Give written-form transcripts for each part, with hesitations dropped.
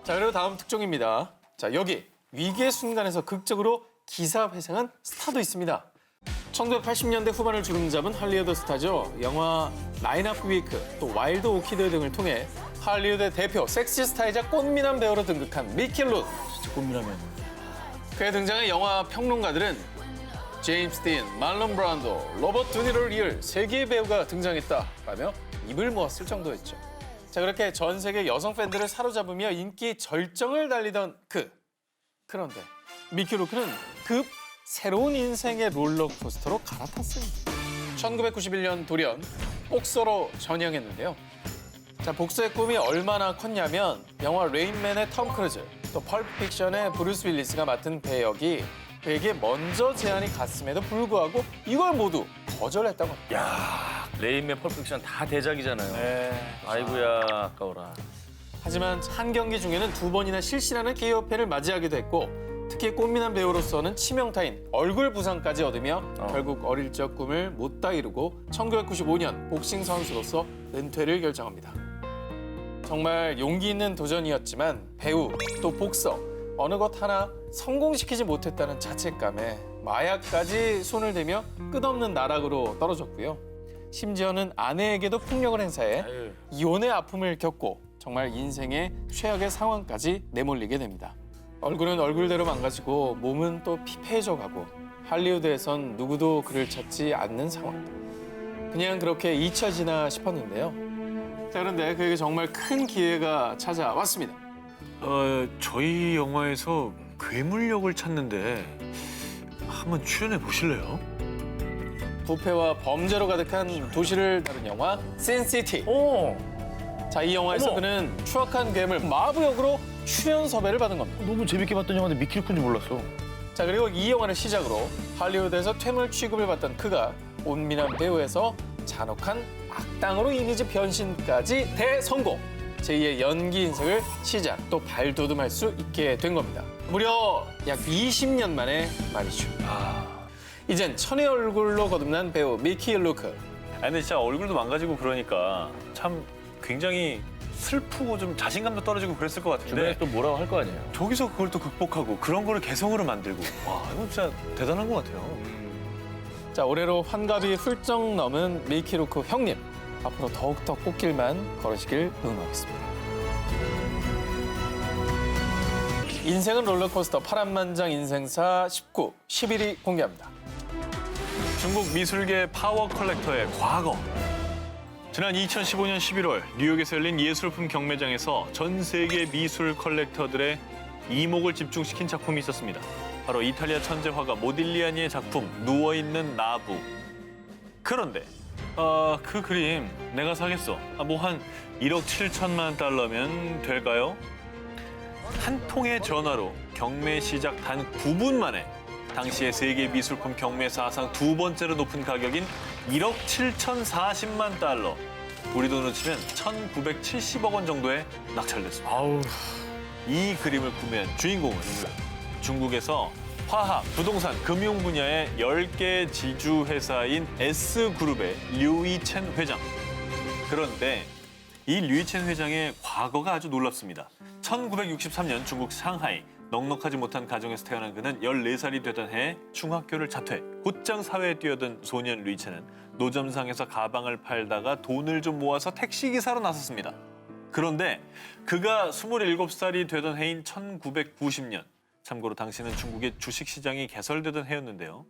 자, 그리고 다음 특종입니다. 자, 여기 위기의 순간에서 극적으로 기사 회생한 스타도 있습니다. 1980년대 후반을 주름잡은 할리우드 스타죠. 영화 라인업 위크, 또 와일드 오키드 등을 통해 할리우드의 대표 섹시 스타이자 꽃미남 배우로 등극한 미키 룩. 진짜 꽃미남이야. 그의 등장에 영화 평론가들은 제임스 딘, 말론 브란도, 로버트 드니로를 이을 세계의 배우가 등장했다라며 입을 모았을 정도였죠. 자, 그렇게 전 세계 여성 팬들을 사로잡으며 인기 절정을 달리던 그런데 미키 루크는 급 새로운 인생의 롤러코스터로 갈아탔어요. 1991년 돌연 복서로 전향했는데요. 자, 복서의 꿈이 얼마나 컸냐면 영화 레인맨의 톰 크루즈, 또 펄프픽션의 브루스 윌리스가 맡은 배역이 그에게 먼저 제안이 갔음에도 불구하고 이걸 모두 거절했다고 합니다. 야, 레인맨 펄픽션 다 대작이잖아요. 네. 아이고야, 아까워라. 하지만 한 경기 중에는 2번이나 실신하는 KO패를 맞이하기도 했고 특히 꽃미남 배우로서는 치명타인 얼굴 부상까지 얻으며 결국 어릴 적 꿈을 못 다 이루고 1995년 복싱 선수로서 은퇴를 결정합니다. 정말 용기 있는 도전이었지만 배우 또 복서 어느 것 하나 성공시키지 못했다는 자책감에 마약까지 손을 대며 끝없는 나락으로 떨어졌고요. 심지어는 아내에게도 폭력을 행사해 이혼의 아픔을 겪고 정말 인생의 최악의 상황까지 내몰리게 됩니다. 얼굴은 얼굴대로 망가지고 몸은 또 피폐해져 가고 할리우드에선 누구도 그를 찾지 않는 상황. 그냥 그렇게 잊혀지나 싶었는데요. 자, 그런데 그에게 정말 큰 기회가 찾아왔습니다. 저희 영화에서 괴물 역을 찾는데 한번 출연해 보실래요? 부패와 범죄로 가득한 도시를 다룬 영화 신시티. 오, 자, 이 영화에서 어머. 그는 추악한 괴물 마부 역으로 출연 섭외를 받은 겁니다. 너무 재밌게 봤던 영화인데 미키 루크인지 몰랐어. 자, 그리고 이 영화를 시작으로 할리우드에서 퇴물 취급을 받던 그가 온미남 배우에서 잔혹한 악당으로 이미지 변신까지 대성공. 제2의 연기 인생을 시작 또 발돋움할 수 있게 된 겁니다. 무려 약 20년 만에 말이죠. 이젠 천의 얼굴로 거듭난 배우 미키 루크. 아니, 근데 진짜 얼굴도 망가지고 그러니까 참 굉장히 슬프고 좀 자신감도 떨어지고 그랬을 것 주변에 같은데 또 뭐라고 할 거 아니에요. 저기서 그걸 또 극복하고 그런 거를 개성으로 만들고 와, 이거 진짜 대단한 것 같아요. 자, 올해로 환갑이 훌쩍 넘은 미키 루크 형님. 앞으로 더욱더 꽃길만 걸으시길 응원하겠습니다. 인생은 롤러코스터 파란만장 인생사 19, 11위 공개합니다. 중국 미술계 파워 컬렉터의 과거. 지난 2015년 11월 뉴욕에서 열린 예술품 경매장에서 전 세계 미술 컬렉터들의 이목을 집중시킨 작품이 있었습니다. 바로 이탈리아 천재 화가 모딜리아니의 작품 누워있는 나부. 그런데 그 그림 내가 사겠어. 뭐 한 1억 7천만 달러면 될까요? 한 통의 전화로 경매 시작 단 9분 만에 당시의 세계 미술품 경매 사상 두 번째로 높은 가격인 1억 7,040만 달러. 우리 돈으로 치면 1,970억 원 정도에 낙찰됐습니다. 아우, 이 그림을 구매한 주인공은 중국에서 화학, 부동산, 금융 분야의 10개 지주회사인 S그룹의 류이첸 회장. 그런데 이 류이첸 회장의 과거가 아주 놀랍습니다. 1963년 중국 상하이, 넉넉하지 못한 가정에서 태어난 그는 14살이 되던 해에 중학교를 자퇴, 곧장 사회에 뛰어든 소년 류이첸은 노점상에서 가방을 팔다가 돈을 좀 모아서 택시기사로 나섰습니다. 그런데 그가 27살이 되던 해인 1990년, 참고로 당시는 중국의 주식시장이 개설되던 해였는데요.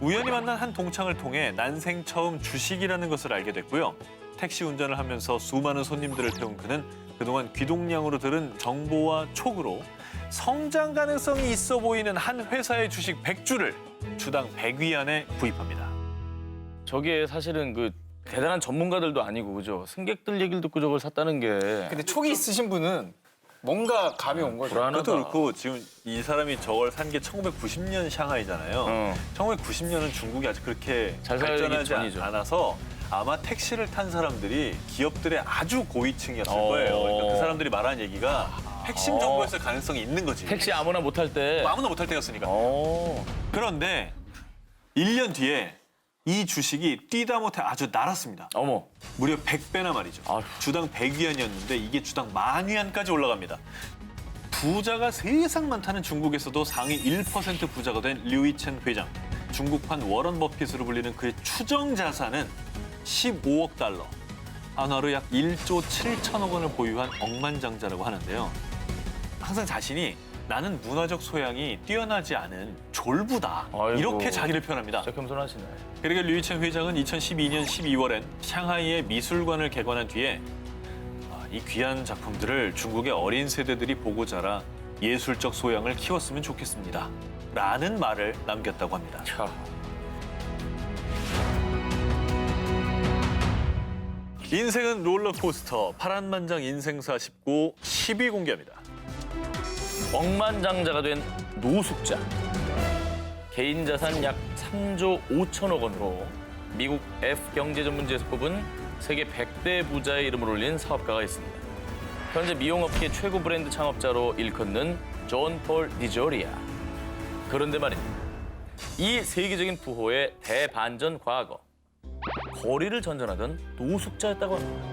우연히 만난 한 동창을 통해 난생 처음 주식이라는 것을 알게 됐고요. 택시 운전을 하면서 수많은 손님들을 태운 그는 그동안 귀동냥으로 들은 정보와 촉으로 성장 가능성이 있어 보이는 한 회사의 주식 100주를 주당 100위안에 구입합니다. 저게 사실은 그 대단한 전문가들도 아니고 그죠. 승객들 얘기를 듣고 저걸 샀다는 게 근데 촉이 있으신 분은 뭔가 감이 온 거죠. 불안하다. 그것도 그렇고 지금 이 사람이 저걸 산 게 1990년 샹하이잖아요. 1990년은 중국이 아직 그렇게 잘 살기 발전하지 전이죠. 않아서 아마 택시를 탄 사람들이 기업들의 아주 고위층이었을 거예요. 그러니까 그 사람들이 말한 얘기가 핵심 정보였을 가능성이 있는 거지. 택시 아무나 못 탈 때. 아무나 못할 때였으니까. 어. 그런데 1년 뒤에 이 주식이 뛰다 못해 아주 날았습니다. 어머. 무려 100배나 말이죠. 아휴. 주당 100위안이었는데 이게 주당 10,000위안까지 올라갑니다. 부자가 세상 많다는 중국에서도 상위 1% 부자가 된 류이첸 회장. 중국판 워런 버핏으로 불리는 그의 추정 자산은 15억 달러. 한화로 약 1조 7천억 원을 보유한 억만장자라고 하는데요. 항상 자신이 나는 문화적 소양이 뛰어나지 않은 졸부다. 아이고. 이렇게 자기를 표현합니다. 진짜 겸손하시네. 그러니까 류이첸 회장은 2012년 12월엔 샹하이의 미술관을 개관한 뒤에 이 귀한 작품들을 중국의 어린 세대들이 보고 자라 예술적 소양을 키웠으면 좋겠습니다. 라는 말을 남겼다고 합니다. 차. 인생은 롤러코스터, 파란만장 인생사 19 10위 공개합니다. 억만장자가 된 노숙자. 개인 자산 약 3조 5천억 원으로 미국 F경제전문지에서 뽑은 세계 100대 부자의 이름을 올린 사업가가 있습니다. 현재 미용업계 최고 브랜드 창업자로 일컫는 존 폴 디조리아. 그런데 말입니다. 이 세계적인 부호의 대반전 과거. 거리를 전전하던 노숙자였다고 합니다.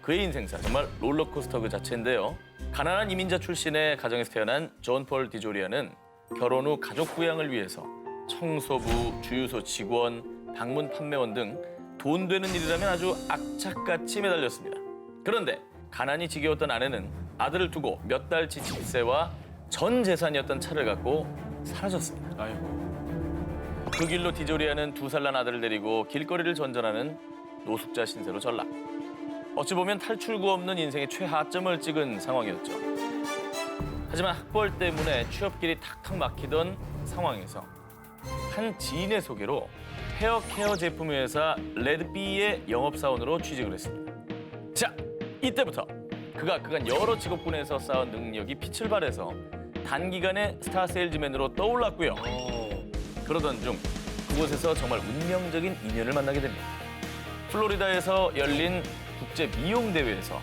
그의 인생사 정말 롤러코스터 그 자체인데요. 가난한 이민자 출신의 가정에서 태어난 존 폴 디조리아는 결혼 후 가족 부양을 위해서 청소부, 주유소 직원, 방문 판매원 등 돈 되는 일이라면 아주 악착같이 매달렸습니다. 그런데 가난이 지겨웠던 아내는 아들을 두고 몇 달치 집세와 전 재산이었던 차를 갖고 사라졌습니다. 아이고. 그 길로 디조리아는 2살 난 아들을 데리고 길거리를 전전하는 노숙자 신세로 전락. 어찌 보면 탈출구 없는 인생의 최하점을 찍은 상황이었죠. 하지만 학벌 때문에 취업길이 탁탁 막히던 상황에서 한 지인의 소개로 헤어케어 제품 회사 레드비의 영업사원으로 취직을 했습니다. 자, 이때부터 그가 그간 여러 직업군에서 쌓은 능력이 빛을 발해서 단기간에 스타 세일즈맨으로 떠올랐고요. 그러던 중 그곳에서 정말 운명적인 인연을 만나게 됩니다. 플로리다에서 열린 국제 미용 대회에서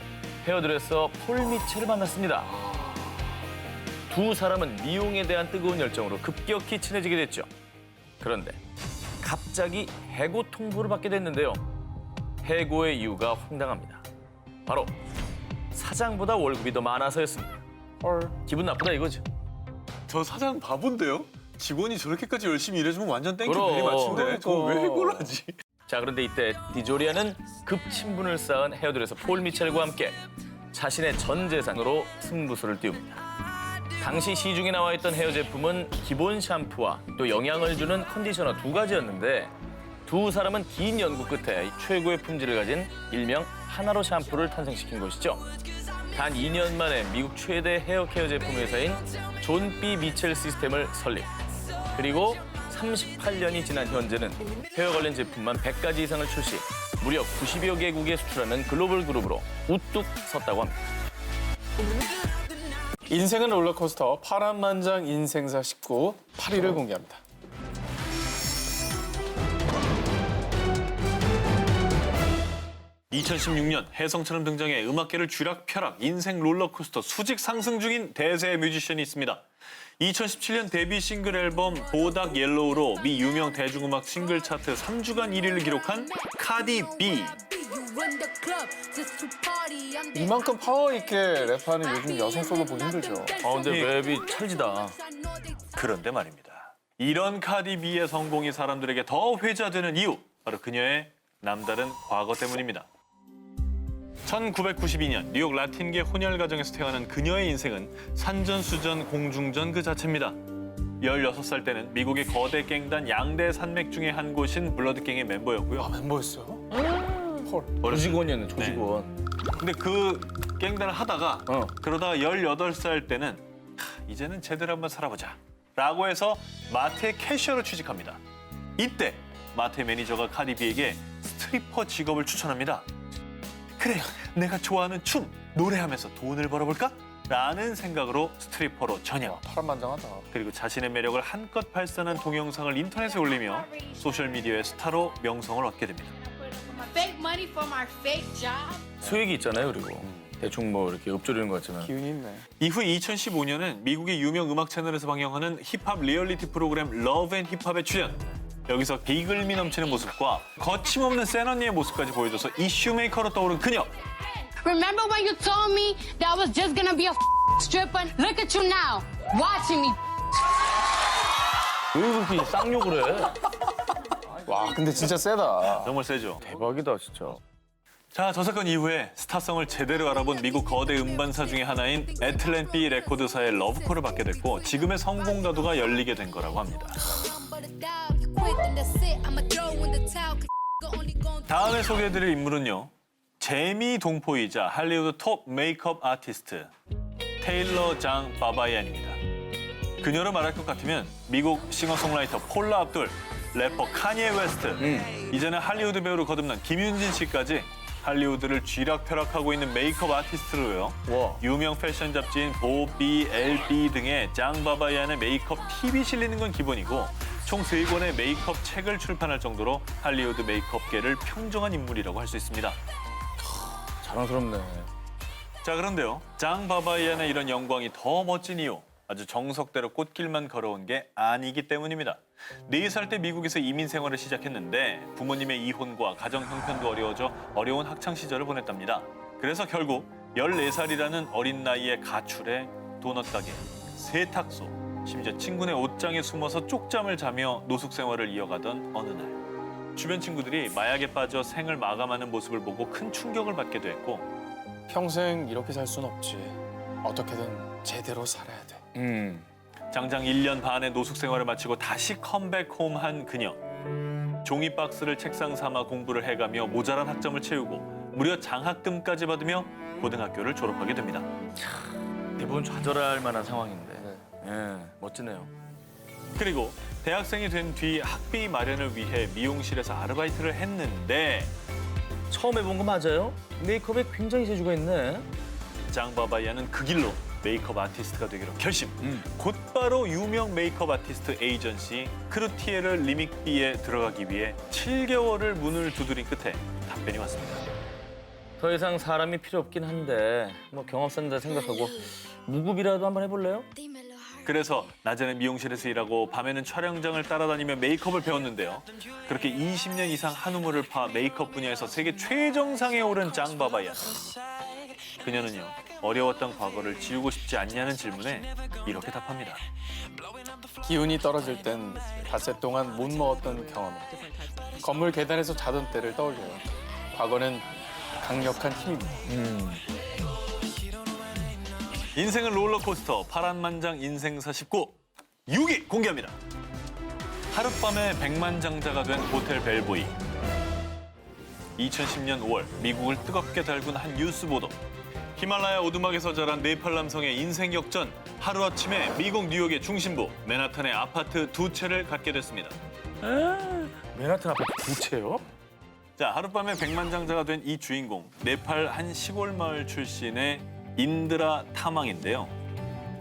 헤어드레서 폴 미첼을 만났습니다. 두 사람은 미용에 대한 뜨거운 열정으로 급격히 친해지게 됐죠. 그런데 갑자기 해고 통보를 받게 됐는데요. 해고의 이유가 황당합니다. 바로 사장보다 월급이 더 많아서였습니다. 헐. 기분 나쁘다 이거죠. 저 사장 바본데요? 직원이 저렇게까지 열심히 일해주면 완전 땡큐 그럼. 베리 마친데 저걸 왜 해고를 하지? 자, 그런데 이때 디조리아는 급 친분을 쌓은 헤어드레서 폴 미첼과 함께 자신의 전 재산으로 승부수를 띄웁니다. 당시 시중에 나와 있던 헤어 제품은 기본 샴푸와 또 영양을 주는 컨디셔너 2가지였는데 두 사람은 긴 연구 끝에 최고의 품질을 가진 일명 하나로 샴푸를 탄생시킨 것이죠. 단 2년 만에 미국 최대 헤어 케어 제품 회사인 존 B 미첼 시스템을 설립. 그리고 38년이 지난 현재는 헤어 관련 제품만 100가지 이상을 출시, 무려 90여 개국에 수출하는 글로벌 그룹으로 우뚝 섰다고 합니다. 인생은 롤러코스터 파란만장 인생사 19 8위를 공개합니다. (2016년) 혜성처럼 등장해 음악계를 쥐락펴락 인생 롤러코스터 수직 상승 중인 대세 뮤지션이 있습니다. 2017년 데뷔 싱글 앨범 보닥 옐로우로 미 유명 대중음악 싱글 차트 3주간 1위를 기록한 카디 B. 이만큼 파워 있게 랩하는 요즘 여성 솔로 보기 힘들죠. 근데 랩이 찰지다. 그런데 말입니다. 이런 카디 B의 성공이 사람들에게 더 회자되는 이유, 바로 그녀의 남다른 과거 때문입니다. 1992년 뉴욕 라틴계 혼혈 가정에서 태어난 그녀의 인생은 산전수전 공중전 그 자체입니다. 16살 때는 미국의 거대 갱단 양대 산맥 중의 한 곳인 블러드갱의 멤버였고요. 멤버였어요? 헐. 조직원이었네, 조직원. 근데 그 갱단을 하다가 그러다가 18살 때는 이제는 제대로 한번 살아보자 라고 해서 마트의 캐셔로 취직합니다. 이때 마트의 매니저가 카디비에게 스트리퍼 직업을 추천합니다. 그래, 내가 좋아하는 춤, 노래하면서 돈을 벌어볼까? 라는 생각으로 스트리퍼로 전향. 파란만장하다. 그리고 자신의 매력을 한껏 발산한 동영상을 인터넷에 올리며 소셜미디어의 스타로 명성을 얻게 됩니다. 수익이 있잖아요, 그리고. 대충 뭐 이렇게 읊조리는 것 같지만. 기운이 있네. 이후 2015년은 미국의 유명 음악 채널에서 방영하는 힙합 리얼리티 프로그램 러브 앤 힙합에 출연. 여기서 비글미 넘치는 모습과 거침없는 센 언니의 모습까지 보여줘서 이슈 메이커로 떠오른 그녀. Remember when you told me that was just gonna be a stripper. Look at you now, watching me. 왜 그렇게 쌍욕을 해? 와, 근데 진짜 세다. 정말 세죠. 대박이다 진짜. 자, 저 사건 이후에 스타성을 제대로 알아본 미국 거대 음반사 중에 하나인 애틀랜티 레코드사의 러브콜을 받게 됐고 지금의 성공 가도가 열리게 된 거라고 합니다. 다음에 소개해드릴 인물은요. 재미 동포이자 할리우드 톱 메이크업 아티스트 테일러 장 바바이안입니다. 그녀를 말할 것 같으면 미국 싱어송라이터 폴라 압둘, 래퍼 카니에 웨스트, 이제는 할리우드 배우로 거듭난 김윤진 씨까지 할리우드를 쥐락펴락하고 있는 메이크업 아티스트로요. 와. 유명 패션 잡지인 보비, LB 등의 장 바바이안의 메이크업 팁이 실리는 건 기본이고 총 3권의 메이크업 책을 출판할 정도로 할리우드 메이크업계를 평정한 인물이라고 할 수 있습니다. 자랑스럽네. 자, 그런데요. 장 바바이안의 이런 영광이 더 멋진 이유. 아주 정석대로 꽃길만 걸어온 게 아니기 때문입니다. 4살 때 미국에서 이민 생활을 시작했는데 부모님의 이혼과 가정 형편도 어려워져 어려운 학창 시절을 보냈답니다. 그래서 결국 14살이라는 어린 나이에 가출해 도넛 가게, 세탁소, 심지어 친구네 옷장에 숨어서 쪽잠을 자며 노숙 생활을 이어가던 어느 날 주변 친구들이 마약에 빠져 생을 마감하는 모습을 보고 큰 충격을 받게 됐고 평생 이렇게 살 순 없지. 어떻게든 제대로 살아야 돼. 장장 1년 반의 노숙 생활을 마치고 다시 컴백 홈한 그녀. 종이 박스를 책상 삼아 공부를 해가며 모자란 학점을 채우고 무려 장학금까지 받으며 고등학교를 졸업하게 됩니다. 대부분 좌절할 만한 상황인데. 예, 멋지네요. 그리고 대학생이 된 뒤 학비 마련을 위해 미용실에서 아르바이트를 했는데 처음 해본 거 맞아요? 메이크업에 굉장히 재주가 있네. 장 바바이안은 그 길로 메이크업 아티스트가 되기로 결심. 곧바로 유명 메이크업 아티스트 에이전시 크루티에르 리믹비에 들어가기 위해 7개월을 문을 두드린 끝에 답변이 왔습니다. 더 이상 사람이 필요 없긴 한데 뭐 경험 쌓는다 생각하고 무급이라도 한번 해볼래요? 그래서 낮에는 미용실에서 일하고 밤에는 촬영장을 따라다니며 메이크업을 배웠는데요. 그렇게 20년 이상 한 우물을 파 메이크업 분야에서 세계 최정상에 오른 장 바바이안. 그녀는요, 어려웠던 과거를 지우고 싶지 않냐는 질문에 이렇게 답합니다. 기운이 떨어질 땐 닷새 동안 못 먹었던 경험. 건물 계단에서 자던 때를 떠올려요. 과거는 강력한 힘입니다. 인생은 롤러코스터 파란만장 인생사 19 6위 공개합니다. 하룻밤에 백만장자가 된 호텔 벨보이. 2010년 5월 미국을 뜨겁게 달군 한 뉴스 보도. 히말라야 오두막에서 자란 네팔 남성의 인생 역전. 하루아침에 미국 뉴욕의 중심부 맨하탄의 아파트 2채를 갖게 됐습니다. 맨하탄 아파트 2채요? 자, 하룻밤에 백만장자가 된 이 주인공. 네팔 한 시골 마을 출신의 인드라 타망인데요.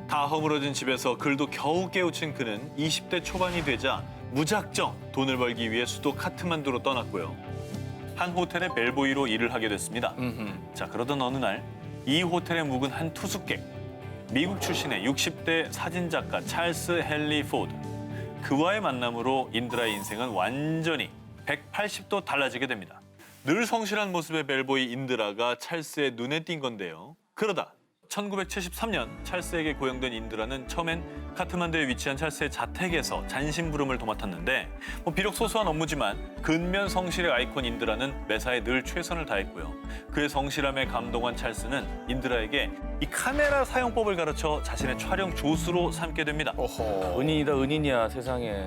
다 허물어진 집에서 글도 겨우 깨우친 그는 20대 초반이 되자 무작정 돈을 벌기 위해 수도 카트만두로 떠났고요. 한 호텔의 벨보이로 일을 하게 됐습니다. 자, 그러던 어느 날 이 호텔에 묵은 한 투숙객, 미국 출신의 60대 사진작가 찰스 헨리 포드. 그와의 만남으로 인드라의 인생은 완전히 180도 달라지게 됩니다. 늘 성실한 모습의 벨보이 인드라가 찰스의 눈에 띈 건데요. 그러다 1973년 찰스에게 고용된 인드라는 처음엔 카트만두에 위치한 찰스의 자택에서 잔심부름을 도맡았는데 비록 소소한 업무지만 근면 성실의 아이콘 인드라는 매사에 늘 최선을 다했고요. 그의 성실함에 감동한 찰스는 인드라에게 이 카메라 사용법을 가르쳐 자신의 촬영 조수로 삼게 됩니다. 은인이다 은인이야 세상에.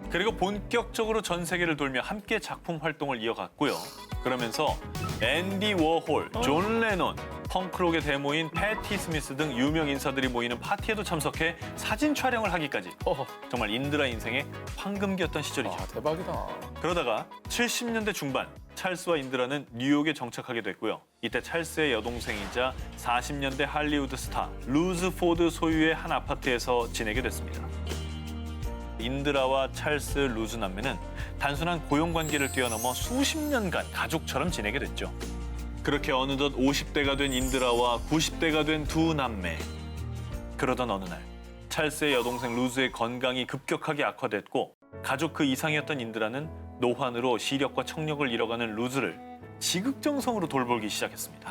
그리고 본격적으로 전 세계를 돌며 함께 작품 활동을 이어갔고요. 그러면서 앤디 워홀, 존 레논, 펑크록의 대모인 패티 스미스 등 유명 인사들이 모이는 파티에도 참석해 사진 촬영을 하기까지. 정말 인드라 인생의 황금기였던 시절이죠. 아, 대박이다. 그러다가 70년대 중반 찰스와 인드라는 뉴욕에 정착하게 됐고요. 이때 찰스의 여동생이자 40년대 할리우드 스타 루즈 포드 소유의 한 아파트에서 지내게 됐습니다. 인드라와 찰스 루즈 남매는 단순한 고용관계를 뛰어넘어 수십 년간 가족처럼 지내게 됐죠. 그렇게 어느덧 50대가 된 인드라와 90대가 된 두 남매. 그러던 어느 날 찰스의 여동생 루즈의 건강이 급격하게 악화됐고 가족 그 이상이었던 인드라는 노환으로 시력과 청력을 잃어가는 루즈를 지극정성으로 돌보기 시작했습니다.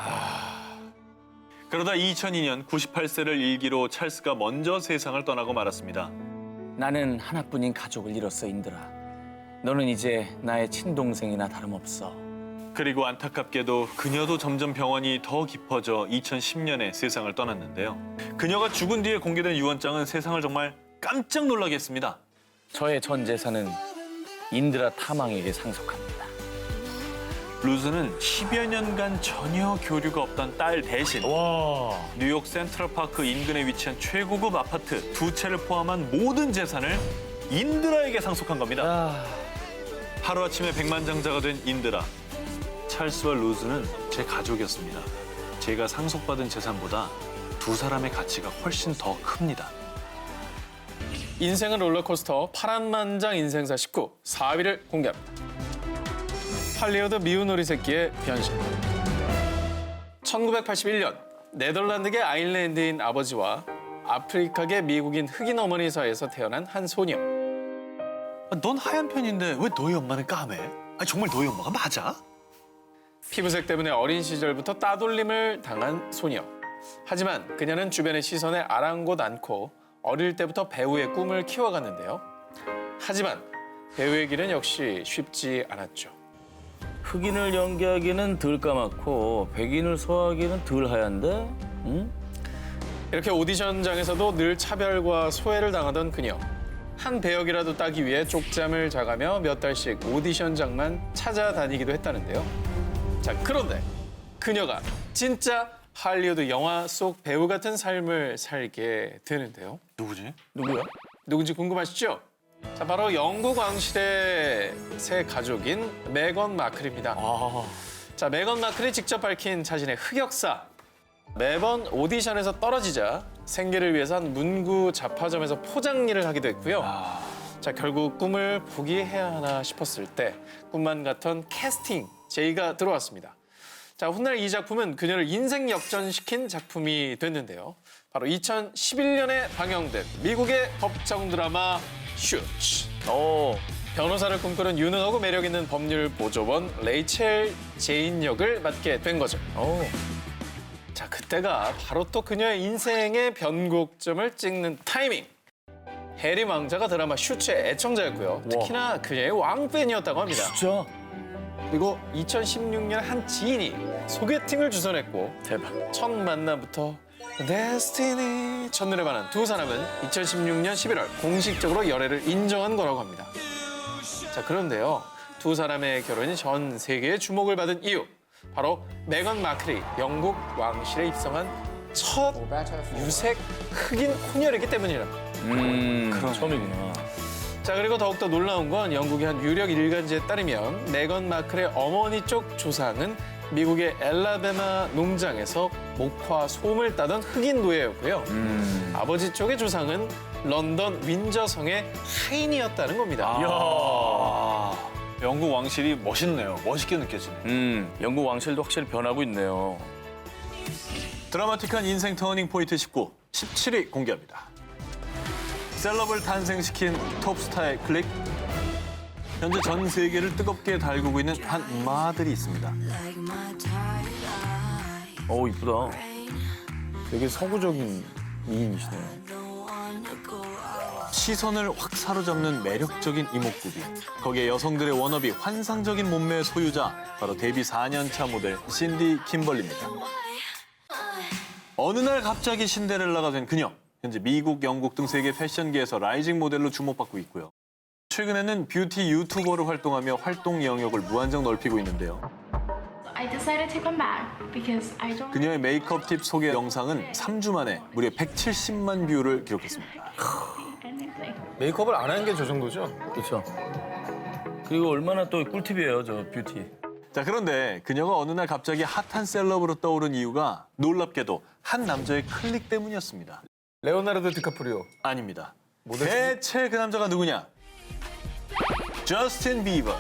그러다 2002년 98세를 일기로 찰스가 먼저 세상을 떠나고 말았습니다. 나는 하나뿐인 가족을 잃었어, 인들아. 너는 이제 나의 친동생이나 다름없어. 그리고 안타깝게도 그녀도 점점 병원이 더 깊어져 2010년에 세상을 떠났는데요. 그녀가 죽은 뒤에 공개된 유언장은 세상을 정말 깜짝 놀라게 했습니다. 저의 전 재산은 인드라 탐왕에게 상속합니다. 루즈는 10여 년간 전혀 교류가 없던 딸 대신 뉴욕 센트럴파크 인근에 위치한 최고급 아파트 2채를 포함한 모든 재산을 인드라에게 상속한 겁니다. 하루아침에 백만장자가 된 인드라. 찰스와 루즈는 제 가족이었습니다. 제가 상속받은 재산보다 두 사람의 가치가 훨씬 더 큽니다. 인생은 롤러코스터 파란만장 인생사 19 4위를 공개합니다. 할리우드 미운 오리 새끼의 변신. 1981년 네덜란드계 아일랜드인 아버지와 아프리카계 미국인 흑인 어머니 사이에서 태어난 한 소녀. 넌 하얀 편인데 왜 너희 엄마는 까매? 정말 너희 엄마가 맞아? 피부색 때문에 어린 시절부터 따돌림을 당한 소녀. 하지만 그녀는 주변의 시선에 아랑곳 않고 어릴 때부터 배우의 꿈을 키워갔는데요. 하지만 배우의 길은 역시 쉽지 않았죠. 흑인을 연기하기는 덜 까맣고 백인을 소화하기는 덜 하얀데? 응? 이렇게 오디션장에서도 늘 차별과 소외를 당하던 그녀. 한 배역이라도 따기 위해 쪽잠을 자가며 몇 달씩 오디션장만 찾아다니기도 했다는데요. 자, 그런데 그녀가 진짜 할리우드 영화 속 배우 같은 삶을 살게 되는데요. 누구지? 누구야? 누군지 궁금하시죠? 자, 바로 영국 왕실의 새 가족인 메건 마클입니다. 자, 메건 마클이 직접 밝힌 자신의 흑역사. 매번 오디션에서 떨어지자 생계를 위해서 한 문구 잡화점에서 포장 일을 하기도 했고요. 자, 결국 꿈을 포기해야 하나 싶었을 때 꿈만 같던 캐스팅 제의가 들어왔습니다. 자, 훗날 이 작품은 그녀를 인생 역전시킨 작품이 됐는데요. 바로 2011년에 방영된 미국의 법정 드라마 슈츠. 변호사를 꿈꾸는 유능하고 매력 있는 법률 보조원 레이첼 제인 역을 맡게 된 거죠. 자, 그때가 바로 또 그녀의 인생의 변곡점을 찍는 타이밍. 해리 왕자가 드라마 슈츠의 애청자였고요. 특히나 그녀의 왕팬이었다고 합니다. 진짜? 그리고 2016년 한 지인이 소개팅을 주선했고 대박. 첫 만남부터 데스티니 첫눈에 반한 두 사람은 2016년 11월 공식적으로 열애를 인정한 거라고 합니다. 자, 그런데요. 두 사람의 결혼이 전 세계의 주목을 받은 이유. 바로 메건 마클이 영국 왕실에 입성한 첫 유색 흑인 혼혈이기 때문이랍니다. 처음이구나. 자, 그리고 더욱더 놀라운 건 영국의 한 유력 일간지에 따르면 메건 마클의 어머니 쪽 조상은 미국의 엘라베마 농장에서 목화 솜을 따던 흑인 노예였고요. 아버지 쪽의 조상은 런던 윈저성의 하인이었다는 겁니다. 영국 왕실이 멋있네요. 멋있게 느껴지네. 영국 왕실도 확실히 변하고 있네요. 드라마틱한 인생 터닝 포인트 19, 17위 공개합니다. 셀럽을 탄생시킨 톱스타의 클릭. 현재 전 세계를 뜨겁게 달구고 있는 한 마들이 있습니다. 이쁘다. 되게 서구적인 미인이시네요. 시선을 확 사로잡는 매력적인 이목구비. 거기에 여성들의 워너비 환상적인 몸매의 소유자, 바로 데뷔 4년차 모델 신디 킴벌리입니다. 어느 날 갑자기 신데렐라가 된 그녀. 현재 미국, 영국 등 세계 패션계에서 라이징 모델로 주목받고 있고요. 최근에는 뷰티 유튜버로 활동하며 활동 영역을 무한정 넓히고 있는데요. I decided to come back because I don't. 그녀의 메이크업 팁 소개 영상은 3주 만에 무려 170만 뷰를 기록했습니다. anything. 메이크업을 안 하는 게 저 정도죠? 그렇죠. 그리고 얼마나 또 꿀팁이에요, 저 뷰티. 자, 그런데 그녀가 어느 날 갑자기 핫한 셀럽으로 떠오른 이유가 놀랍게도 한 남자의 클릭 때문이었습니다. 레오나르도 디카프리오. 아닙니다. 모델 대체 그 남자가 누구냐? 저스틴 비버.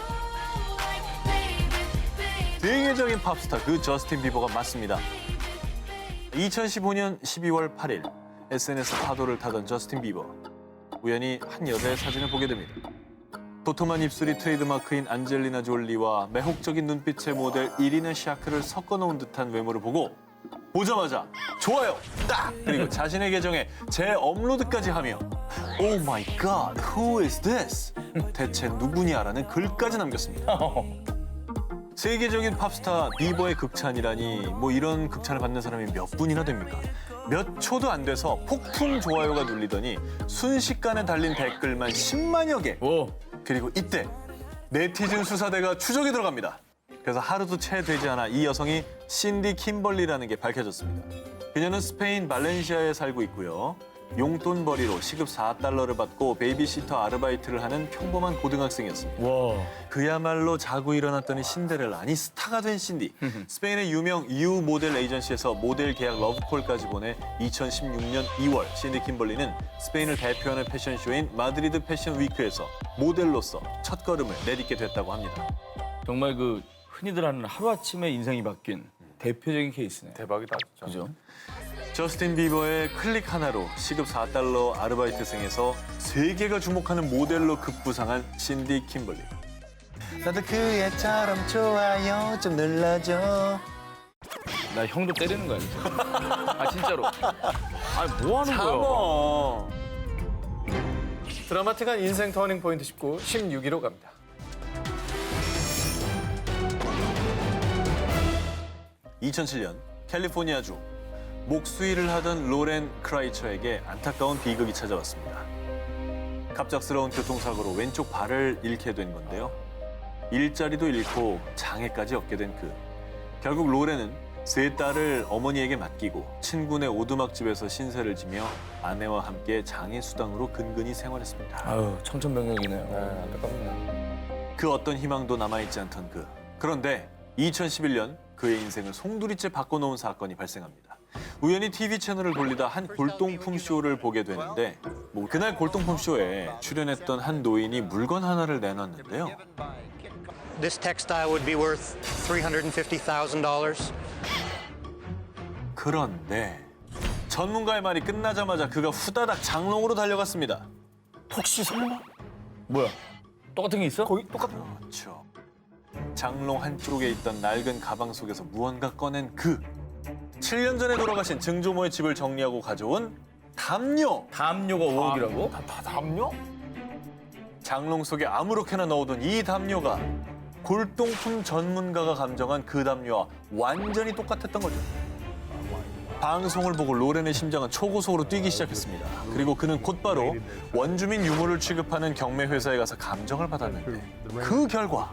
세계적인 팝스타 그 저스틴 비버가 맞습니다. 2015년 12월 8일 SNS 파도를 타던 저스틴 비버. 우연히 한 여자의 사진을 보게 됩니다. 도톰한 입술이 트레이드마크인 안젤리나 졸리와 매혹적인 눈빛의 모델 이리나 샤크를 섞어놓은 듯한 외모를 보고 보자마자 좋아요 딱 그리고 자신의 계정에 재업로드까지 하며 Oh my God, who is this? 대체 누구냐라는 글까지 남겼습니다. 세계적인 팝스타 비버의 극찬이라니 뭐 이런 극찬을 받는 사람이 몇 분이나 됩니까? 몇 초도 안 돼서 폭풍 좋아요가 눌리더니 순식간에 달린 댓글만 10만여 개. 오. 그리고 이때 네티즌 수사대가 추적에 들어갑니다. 그래서 하루도 채 되지 않아 이 여성이 신디 킴벌리라는 게 밝혀졌습니다. 그녀는 스페인 발렌시아에 살고 있고요. 용돈벌이로 시급 $4를 받고 베이비시터 아르바이트를 하는 평범한 고등학생이었습니다. 와. 그야말로 자고 일어났더니 신데렐라, 아니 스타가 된 신디. 스페인의 유명 U 모델 에이전시에서 모델 계약 러브콜까지 보내 2016년 2월 신디 킴벌리는 스페인을 대표하는 패션쇼인 마드리드 패션 위크에서 모델로서 첫걸음을 내딛게 됐다고 합니다. 정말 그 흔히들 하는 하루아침에 인생이 바뀐 대표적인 케이스네. 대박이다, 진짜. 그죠? 저스틴 비버의 클릭 하나로 시급 $4 아르바이트생에서 세계가 주목하는 모델로 급부상한 신디 킴벌리. 나도 그 애처럼 좋아요 좀 눌러줘. 나 형도 때리는 거야, 진짜. 아, 진짜로. 아, 뭐 하는 거야? 참어. 드라마틱한 인생 터닝 포인트 19, 16위로 갑니다. (2007년) 캘리포니아주 목수일을 하던 로렌 크라이처에게 안타까운 비극이 찾아왔습니다. 갑작스러운 교통사고로 왼쪽 발을 잃게 된 건데요. 일자리도 잃고 장애까지 얻게 된 그. 결국 로렌은 세 딸을 어머니에게 맡기고 친구네 오두막집에서 신세를 지며 아내와 함께 장애 수당으로 근근히 생활했습니다. 아유, 청천벽력이네요. 안타깝네요. 그 어떤 희망도 남아있지 않던 그. 그런데 2011년 그의 인생을 송두리째 바꿔놓은 사건이 발생합니다. 우연히 TV 채널을 돌리다 한 골동품 쇼를 보게 되는데 그날 골동품 쇼에 출연했던 한 노인이 물건 하나를 내놨는데요. This textile would be worth $350,000. 그런데 전문가의 말이 끝나자마자 그가 후다닥 장롱으로 달려갔습니다. 혹시 설마? 뭐야? 똑같은 게 있어? 거의 똑같은 그렇죠. 장롱 한쪽에 있던 낡은 가방 속에서 무언가 꺼낸 그 7년 전에 돌아가신 증조모의 집을 정리하고 가져온 담요. 담요가 5억이라고? 다 담요? 장롱 속에 아무렇게나 넣어둔 이 담요가 골동품 전문가가 감정한 그 담요와 완전히 똑같았던 거죠. 방송을 보고 로렌의 심장은 초고속으로 뛰기 시작했습니다. 그리고 그는 곧바로 원주민 유물을 취급하는 경매 회사에 가서 감정을 받았는데 그 결과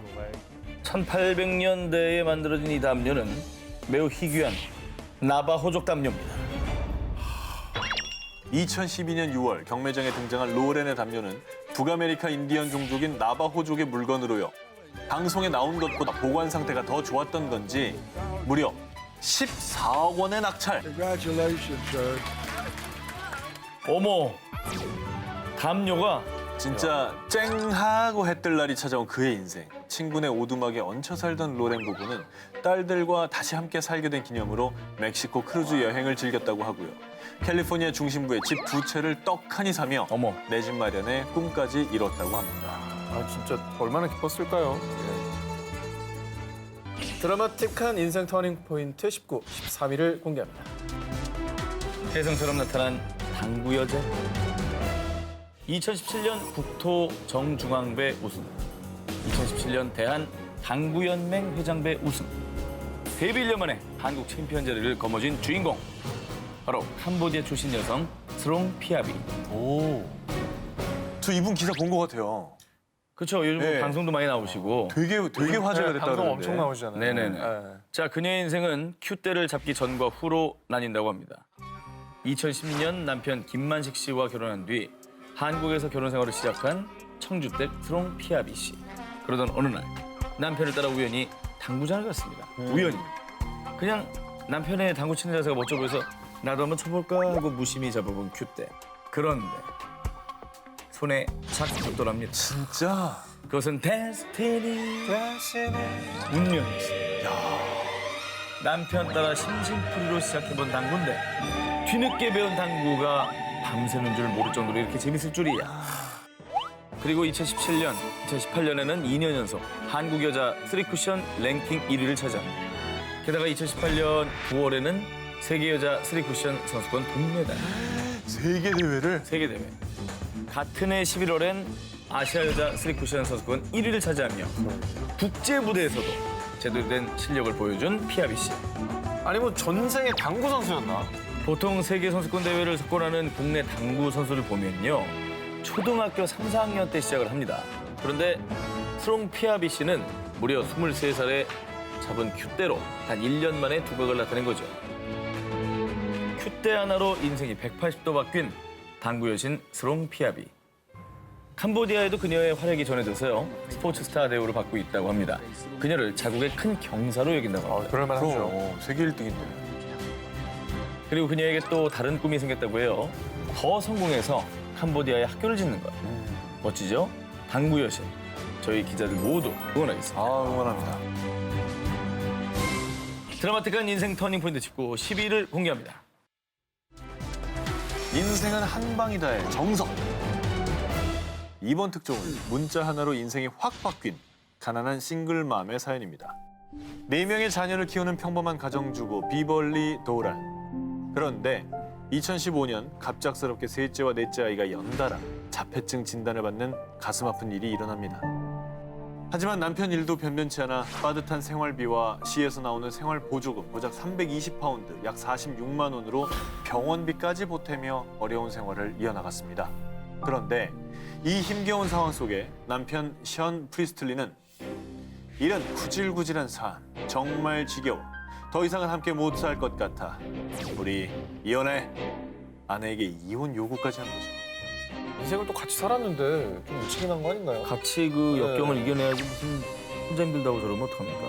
1800년대에 만들어진 이 담요는 매우 희귀한 나바호족 담요입니다. 2012년 6월 경매장에 등장한 로렌의 담요는 북아메리카 인디언 종족인 나바호족의 물건으로요. 방송에 나온 것보다 보관 상태가 더 좋았던 건지 무려 14억 원의 낙찰. Congratulations, sir. 어머, 담요가 진짜 쨍하고 해뜰 날이 찾아온 그의 인생. 친구네 오두막에 얹혀 살던 로렌 부부는 딸들과 다시 함께 살게 된 기념으로 멕시코 크루즈 여행을 즐겼다고 하고요. 캘리포니아 중심부에 집 2채를 떡하니 사며 어머. 내 집 마련의 꿈까지 이뤘다고 합니다. 아, 진짜 얼마나 기뻤을까요? 드라마틱한 인생 터닝 포인트 19, 13위를 공개합니다. 혜성처럼 나타난 당구 여자. 2017년 국토 정중앙배 우승. 2017년 대한 당구연맹 회장배 우승. 데뷔 1년 만에 한국 챔피언 자리를 거머쥔 주인공. 바로 캄보디아 출신 여성 스롱 피아비. 오. 저 이분 기사 본 것 같아요. 그렇죠. 요즘 네. 방송도 많이 나오시고. 되게 화제가 됐다 방송 그러는데. 엄청 나오시잖아요. 네네네. 네. 자, 그녀의 인생은 큐대를 잡기 전과 후로 나뉜다고 합니다. 2010년 남편 김만식 씨와 결혼한 뒤 한국에서 결혼 생활을 시작한 청주댁 스롱 피아비 씨. 그러던 어느 날 남편을 따라 우연히 당구장을 갔습니다. 우연히. 그냥 남편의 당구 치는 자세가 멋져 보여서 나도 한번 쳐볼까 하고 무심히 잡아본 큐대. 그런데 손에 착 붙더랍니다. 진짜. 그것은 데스티니. 운명이었습니다. 남편 따라 심심풀이로 시작해본 당구인데 뒤늦게 배운 당구가 밤새는 줄 모를 정도로 이렇게 재밌을 줄이야. 그리고 2018년에는 2년 연속 한국 여자 3쿠션 랭킹 1위를 차지합니다. 게다가 2018년 9월에는 세계 여자 3쿠션 선수권 동메달. 세계 대회를 세계 대회. 같은 해 11월엔 아시아 여자 3쿠션 선수권 1위를 차지하며 국제 무대에서도 제대로 된 실력을 보여준 피아비 씨. 아니 뭐 전생에 당구 선수였나? 보통 세계 선수권 대회를 석권하는 국내 당구 선수를 보면요. 초등학교 3, 4학년 때 시작을 합니다. 그런데 스롱 피아비 씨는 무려 23살에 잡은 큐대로 단 1년 만에 두각을 나타낸 거죠. 큐대 하나로 인생이 180도 바뀐 당구 여신 스롱 피아비. 캄보디아에도 그녀의 활약이 전해져서요. 스포츠 스타 대우를 받고 있다고 합니다. 그녀를 자국의 큰 경사로 여긴다고 합니다. 그럴만하죠. 세계 1등인데. 그리고 그녀에게 또 다른 꿈이 생겼다고 해요. 더 성공해서 캄보디아에 학교를 짓는 것. 멋지죠? 당구 여신. 저희 기자들 모두 응원하겠습니다. 응원합니다. 드라마틱한 인생 터닝 포인트 짚고 10위를 공개합니다. 인생은 한 방이다의 정석. 이번 특종은 문자 하나로 인생이 확 바뀐 가난한 싱글맘의 사연입니다. 4명의 자녀를 키우는 평범한 가정주부 비벌리 도란. 그런데 2015년 갑작스럽게 셋째와 넷째 아이가 연달아 자폐증 진단을 받는 가슴 아픈 일이 일어납니다. 하지만 남편 일도 변변치 않아 빠듯한 생활비와 시에서 나오는 생활 보조금 고작 320파운드, 약 46만 원으로 병원비까지 보태며 어려운 생활을 이어나갔습니다. 그런데 이 힘겨운 상황 속에 남편 션 프리스틀리는 이런 구질구질한 삶 정말 지겨워. 더 이상은 함께 못 살 것 같아. 우리 이혼해. 아내에게 이혼 요구까지 한 거죠. 인생을 또 같이 살았는데 좀 무책임한 거 아닌가요? 같이 그 역경을 이겨내야지 무슨 혼자 힘들다고 저러면 어떡합니까?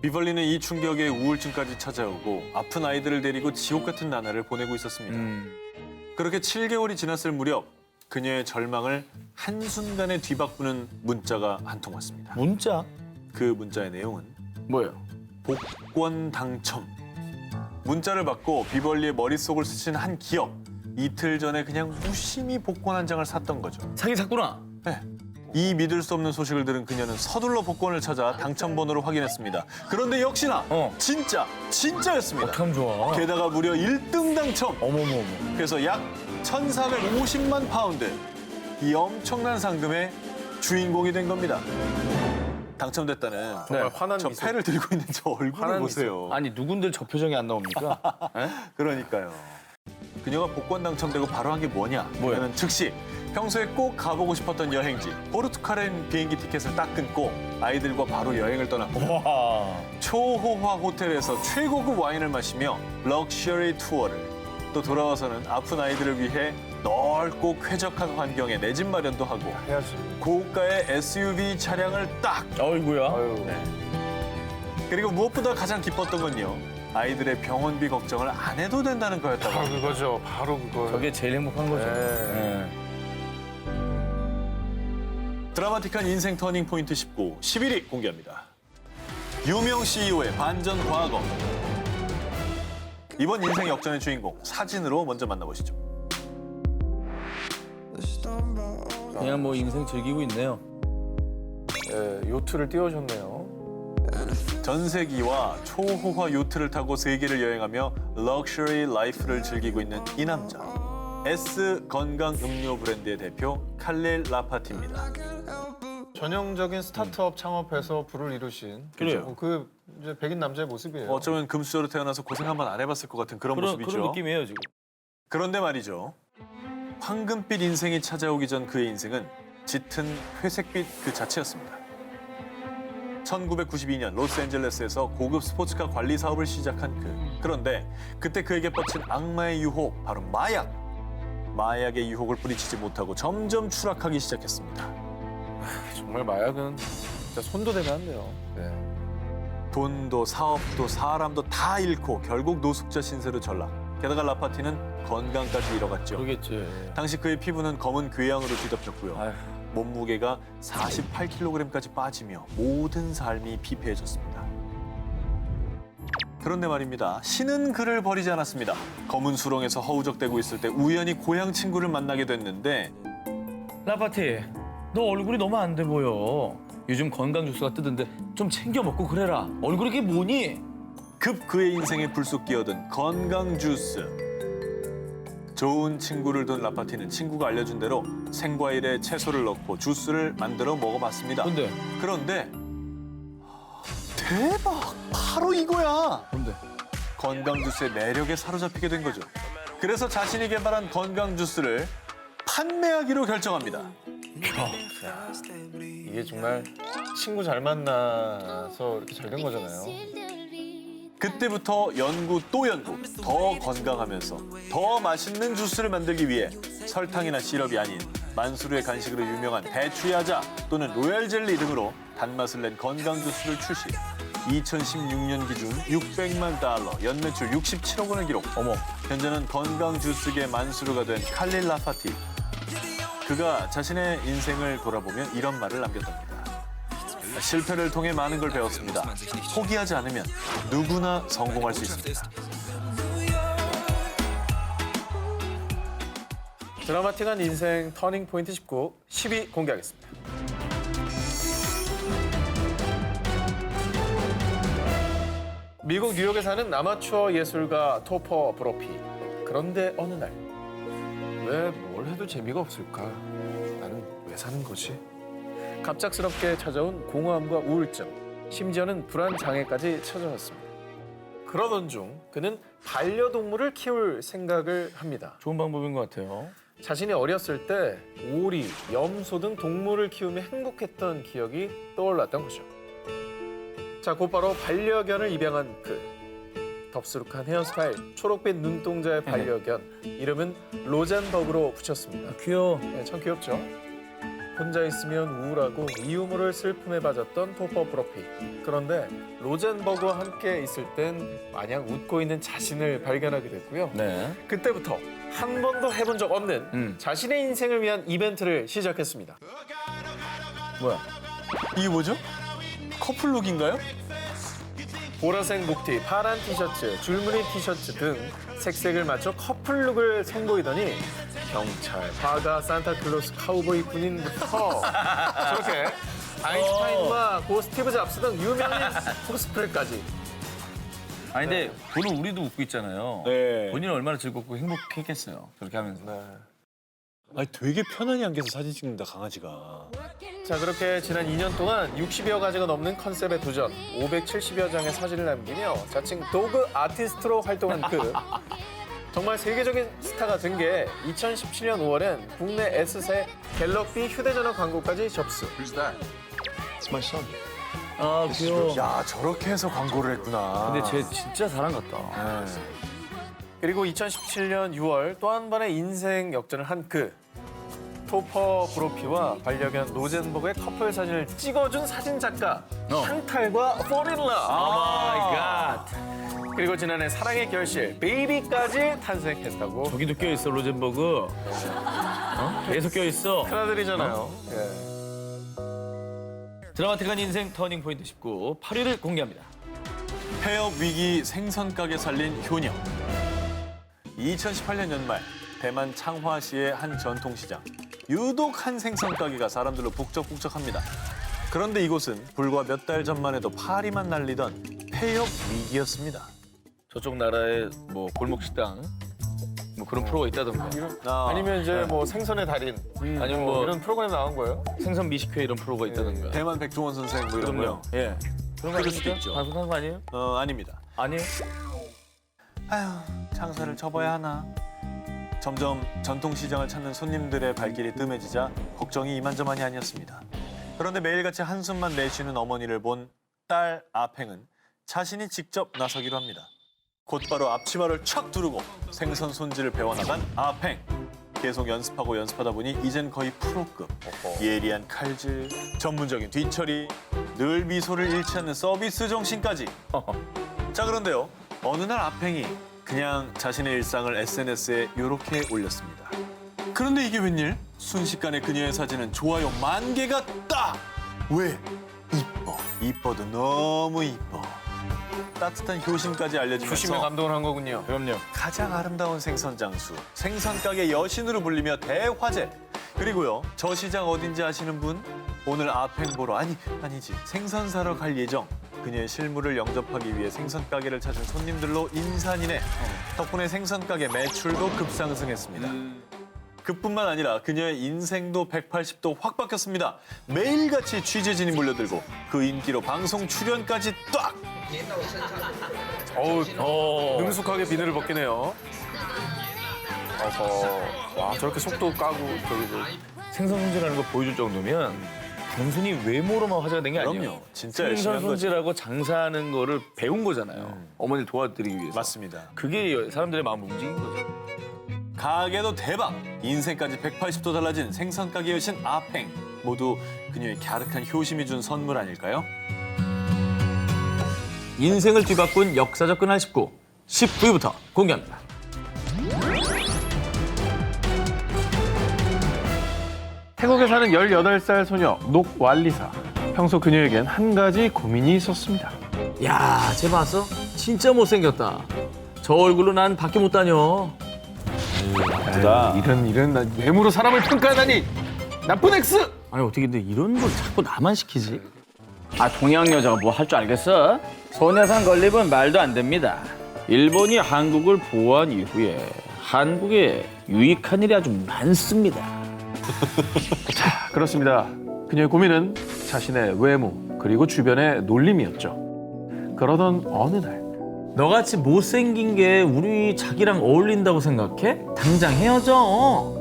비벌리는 이 충격에 우울증까지 찾아오고 아픈 아이들을 데리고 지옥 같은 나날을 보내고 있었습니다. 그렇게 7개월이 지났을 무렵 그녀의 절망을 한순간에 뒤바꾸는 문자가 한 통 왔습니다. 문자? 그 문자의 내용은 뭐예요? 복권 당첨. 문자를 받고 비벌리의 머릿속을 스친 한 기억. 이틀 전에 그냥 무심히 복권 한 장을 샀던 거죠. 사기 샀구나. 네. 이 믿을 수 없는 소식을 들은 그녀는 서둘러 복권을 찾아 당첨번호를 확인했습니다. 그런데 역시나 진짜였습니다. 어떡하면 좋아. 게다가 무려 1등 당첨. 어머머머. 그래서 약 1,450만 파운드. 이 엄청난 상금의 주인공이 된 겁니다. 당첨됐다는 정말 화난 저 미소. 패를 들고 있는 저 얼굴을 화난 보세요. 아니 누군들 저 표정이 안 나옵니까? 에? 그러니까요. 그녀가 복권 당첨되고 바로 한 게 뭐냐? 뭐야? 그녀는 즉시 평소에 꼭 가보고 싶었던 여행지 포르투갈에 비행기 티켓을 딱 끊고 아이들과 바로 여행을 떠났고 와. 초호화 호텔에서 최고급 와인을 마시며 럭셔리 투어를 또 돌아와서는 아픈 아이들을 위해 넓고 쾌적한 환경에 내 집 마련도 하고 해야지. 고가의 SUV 차량을 딱 어이구야. 아유. 그리고 무엇보다 가장 기뻤던 건요. 아이들의 병원비 걱정을 안 해도 된다는 거였다고 바로 합니다. 그거죠. 바로 그거. 저게 제일 행복한 거죠. 네. 드라마틱한 인생 터닝 포인트 19, 11위 공개합니다. 유명 CEO의 반전 과거. 이번 인생 역전의 주인공 사진으로 먼저 만나보시죠. 그냥 뭐 인생 즐기고 있네요. 네, 요트를 띄워줬네요. 전세기와 초호화 요트를 타고 세계를 여행하며 럭셔리 라이프를 즐기고 있는 이 남자. S 건강 음료 브랜드의 대표 칼릴 라파티입니다. 전형적인 스타트업 창업해서 부를 이루신 그래요. 그 이제 백인 남자의 모습이에요. 어쩌면 금수저로 태어나서 고생 한번 안 해봤을 것 같은 그런 모습이죠. 그런 느낌이에요 지금. 그런데 말이죠. 황금빛 인생이 찾아오기 전 그의 인생은 짙은 회색빛 그 자체였습니다. 1992년 로스앤젤레스에서 고급 스포츠카 관리 사업을 시작한 그. 그런데 그때 그에게 뻗친 악마의 유혹, 바로 마약. 마약의 유혹을 뿌리치지 못하고 점점 추락하기 시작했습니다. 정말 마약은 진짜 손도 대면 안 돼요. 네. 돈도 사업도 사람도 다 잃고 결국 노숙자 신세로 전락. 게다가 라파티는 건강까지 잃어갔죠. 그러겠지. 당시 그의 피부는 검은 궤양으로 뒤덮였고요. 아휴. 몸무게가 48kg까지 빠지며 모든 삶이 피폐해졌습니다. 그런데 말입니다. 신은 그를 버리지 않았습니다. 검은 수렁에서 허우적대고 있을 때 우연히 고향 친구를 만나게 됐는데 라파티, 너 얼굴이 너무 안 돼 보여. 요즘 건강 주스가 뜨던데 좀 챙겨 먹고 그래라. 얼굴이 그게 뭐니? 급 그의 인생에 불쑥 끼어든 건강 주스. 좋은 친구를 둔 라파티는 친구가 알려준 대로 생과일에 채소를 넣고 주스를 만들어 먹어봤습니다. 근데 그런데 대박! 바로 이거야! 뭔데? 건강 주스의 매력에 사로잡히게 된 거죠. 그래서 자신이 개발한 건강 주스를 판매하기로 결정합니다. 이게 정말 친구 잘 만나서 이렇게 잘 된 거잖아요. 그때부터 연구 또 연구, 더 건강하면서 더 맛있는 주스를 만들기 위해 설탕이나 시럽이 아닌 만수르의 간식으로 유명한 대추야자 또는 로얄 젤리 등으로 단맛을 낸 건강 주스를 출시. 2016년 기준 600만 달러, 연매출 67억 원을 기록. 어머. 현재는 건강 주스계 만수르가 된 칼릴 라파티. 그가 자신의 인생을 돌아보며 이런 말을 남겼답니다. 실패를 통해 많은 걸 배웠습니다. 포기하지 않으면 누구나 성공할 수 있습니다. 드라마틱한 인생 터닝 포인트 19, 10위 공개하겠습니다. 미국 뉴욕에 사는 아마추어 예술가 토퍼 브로피. 그런데 어느 날, 왜 뭘 해도 재미가 없을까? 나는 왜 사는 거지? 갑작스럽게 찾아온 공허함과 우울증, 심지어는 불안 장애까지 찾아왔습니다. 그러던 중 그는 반려동물을 키울 생각을 합니다. 좋은 방법인 것 같아요. 자신이 어렸을 때 오리, 염소 등 동물을 키우며 행복했던 기억이 떠올랐던 거죠. 자, 곧바로 반려견을 입양한 그. 덥수룩한 헤어스타일, 초록빛 눈동자의 반려견, 이름은 로젠버그로 붙였습니다. 귀여워. 네, 참 귀엽죠? 혼자 있으면 우울하고 이유 모를 슬픔에 빠졌던 토퍼 브로피. 그런데 로젠버그와 함께 있을 땐 마냥 웃고 있는 자신을 발견하게 됐고요. 네. 그때부터 한 번도 해본 적 없는 자신의 인생을 위한 이벤트를 시작했습니다. 뭐야? 이게 뭐죠? 커플룩인가요? 보라색 목티, 파란 티셔츠, 줄무늬 티셔츠 등 색색을 맞춰 커플룩을 선보이더니 경찰, 화가, 산타클로스, 카우보이 군인부터 저렇게 아인슈타인과 고 스티브 잡스 등 유명인 코스프레까지. 아니 근데 보는 우리도 웃고 있잖아요. 네. 본인은 얼마나 즐겁고 행복했겠어요. 저렇게 하면서. 아니, 되게 편안히 안겨서 사진 찍는다, 강아지가. 자, 그렇게 지난 2년 동안 60여 가지가 넘는 컨셉에 도전, 570여 장의 사진을 남기며 자칭 도그 아티스트로 활동한 그. 정말 세계적인 스타가 된 게 2017년 5월엔 국내 S사의 갤럭시 휴대전화 광고까지 접수. 아 귀여워. 야, 저렇게 해서 광고를 했구나. 근데 쟤 진짜 사람 같다. 그리고 2017년 6월 또 한 번의 인생 역전을 한 그. 토퍼 브로피와 반려견 로젠버그의 커플 사진을 찍어준 사진작가 샹탈과 fall in love. 오 마이 갓. 그리고 지난해 사랑의 결실 베이비까지 탄생했다고. 저기도 껴있어 로젠버그. 어? 계속 껴있어. 큰아들이잖아요. 드라마틱한 인생 터닝 포인트 19, 8위를 공개합니다. 폐업 위기 생선 가게 살린 효녀. 2018년 연말 대만 창화시의 한 전통시장. 유독 한 생선 가게가 사람들로 북적북적합니다. 그런데 이곳은 불과 몇 달 전만 해도 파리만 날리던 폐업 위기였습니다. 저쪽 나라에 뭐 골목 식당 뭐 그런 프로가 있다던가. 아니면 이제 뭐 생선의 달인 아니면 뭐 이런 프로그램 나온 거예요? 생선 미식회 이런 프로가 있다던가. 대만 백종원 선생 뭐 이런 거요. 예. 그런 거 그럴 수도 아닙니까? 있죠. 방송한 거 아니에요? 아닙니다. 아니에요? 아휴, 장사를 접어야 하나. 점점 전통시장을 찾는 손님들의 발길이 뜸해지자 걱정이 이만저만이 아니었습니다. 그런데 매일같이 한숨만 내쉬는 어머니를 본 딸 아팽은 자신이 직접 나서기로 합니다. 곧바로 앞치마를 촥 두르고 생선 손질을 배워나간 아팽. 계속 연습하고 연습하다 보니 이젠 거의 프로급. 예리한 칼질, 전문적인 뒤처리, 늘 미소를 잃지 않는 서비스 정신까지. 자, 그런데요. 어느 날 아팽이 그냥 자신의 일상을 SNS에 이렇게 올렸습니다. 그런데 이게 웬일? 순식간에 그녀의 사진은 좋아요 10,000개가 딱! 왜? 이뻐. 이뻐도 너무 이뻐. 따뜻한 효심까지 알려주면서 주심에 감동을 한 거군요. 그럼요. 가장 아름다운 생선 장수, 생선 가게 여신으로 불리며 대화제. 그리고요, 저 시장 어딘지 아시는 분? 오늘 아팽 보러 아니지 생선 사러 갈 예정. 그녀의 실물을 영접하기 위해 생선 가게를 찾은 손님들로 인산이네. 덕분에 생선 가게 매출도 급상승했습니다. 그뿐만 아니라 그녀의 인생도 180도 확 바뀌었습니다. 매일같이 취재진이 몰려들고 그 인기로 방송 출연까지 딱! 어우, 능숙하게 비늘을 벗기네요. 와, 저렇게 속도 까고 저기도. 생선 손질하는 거 보여줄 정도면 단순히 외모로만 화제가 된 게 아니에요. 그럼요. 진짜 열심히 한 생선 거지. 손질하고 장사하는 거를 배운 거잖아요. 어머니를 도와드리기 위해서. 맞습니다. 그게 사람들의 마음을 움직인 거죠. 가게도 대박! 인생까지 180도 달라진 생선 가게 여신 아팽. 모두 그녀의 갸륵한 효심이 준 선물 아닐까요? 인생을 뒤바꾼 역사적 그날 19위부터 공개합니다. 태국에 사는 18살 소녀 녹왈리사. 평소 그녀에겐 한 가지 고민이 있었습니다. 야, 쟤 봤어? 진짜 못생겼다. 저 얼굴로 난 밖에 못 다녀. 나쁘다. 이런 외모로 사람을 평가하다니 나쁜 X! 아니 어떻게 근데 이런 걸 자꾸 나만 시키지? 아, 동양 여자가 뭐 할 줄 알겠어? 소녀상 건립은 말도 안 됩니다. 일본이 한국을 보호한 이후에 한국에 유익한 일이 아주 많습니다. 그렇습니다. 그녀의 고민은 자신의 외모 그리고 주변의 놀림이었죠. 그러던 어느 날 너같이 못생긴 게 우리 자기랑 어울린다고 생각해? 당장 헤어져.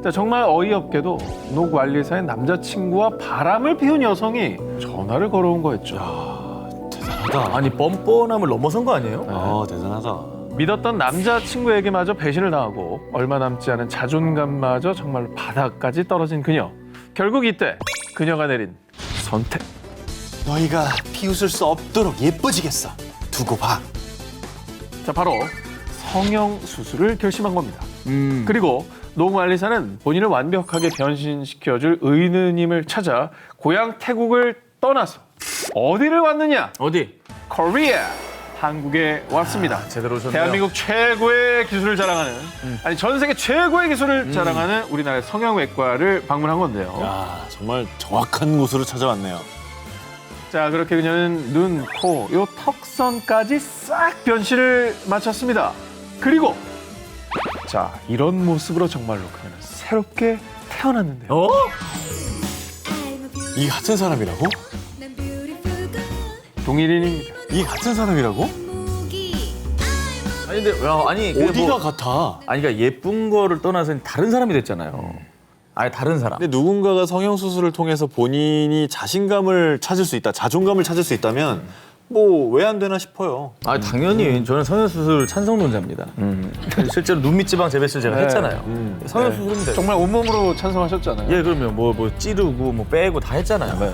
자, 정말 어이없게도 녹왈리사의 남자친구와 바람을 피운 여성이 전화를 걸어온 거였죠. 아니 뻔뻔함을 넘어선 거 아니에요? 아, 대단하다. 믿었던 남자친구에게마저 배신을 당하고 얼마 남지 않은 자존감마저 정말로 바닥까지 떨어진 그녀. 결국 이때 그녀가 내린 선택. 너희가 비웃을 수 없도록 예뻐지겠어. 두고 봐. 자, 바로 성형 수술을 결심한 겁니다. 그리고 녹왈리사는 본인을 완벽하게 변신시켜줄 의느님을 찾아 고향 태국을 떠나서 어디를 왔느냐? 어디? 코리아! 한국에 왔습니다. 제대로 오셨네요. 대한민국 최고의 기술을 자랑하는, 아니 전 세계 최고의 기술을 자랑하는 우리나라의 성형외과를 방문한 건데요. 야, 정말 정확한 곳으로 찾아왔네요. 자, 그렇게 그녀는 눈, 코, 요 턱선까지 싹 변신을 마쳤습니다. 그리고 자, 이런 모습으로 정말로 그녀는 새롭게 태어났는데요. 어? 이 같은 사람이라고? 동일인입니다. 이 같은 사람이라고? 아니 근데 아니 그게 어디가 뭐, 같아? 아니 그러니까 예쁜 거를 떠나서 다른 사람이 됐잖아요. 아예 다른 사람. 근데 누군가가 성형수술을 통해서 본인이 자신감을 찾을 수 있다, 자존감을 찾을 수 있다면 뭐 왜 안 되나 싶어요. 아 당연히 저는 성형수술 찬성론자입니다. 실제로 눈밑지방 재배치를 제가 네. 했잖아요. 성형수술인데. 정말 온몸으로 찬성하셨잖아요. 예, 그러면 뭐 찌르고 뭐 빼고 다 했잖아요.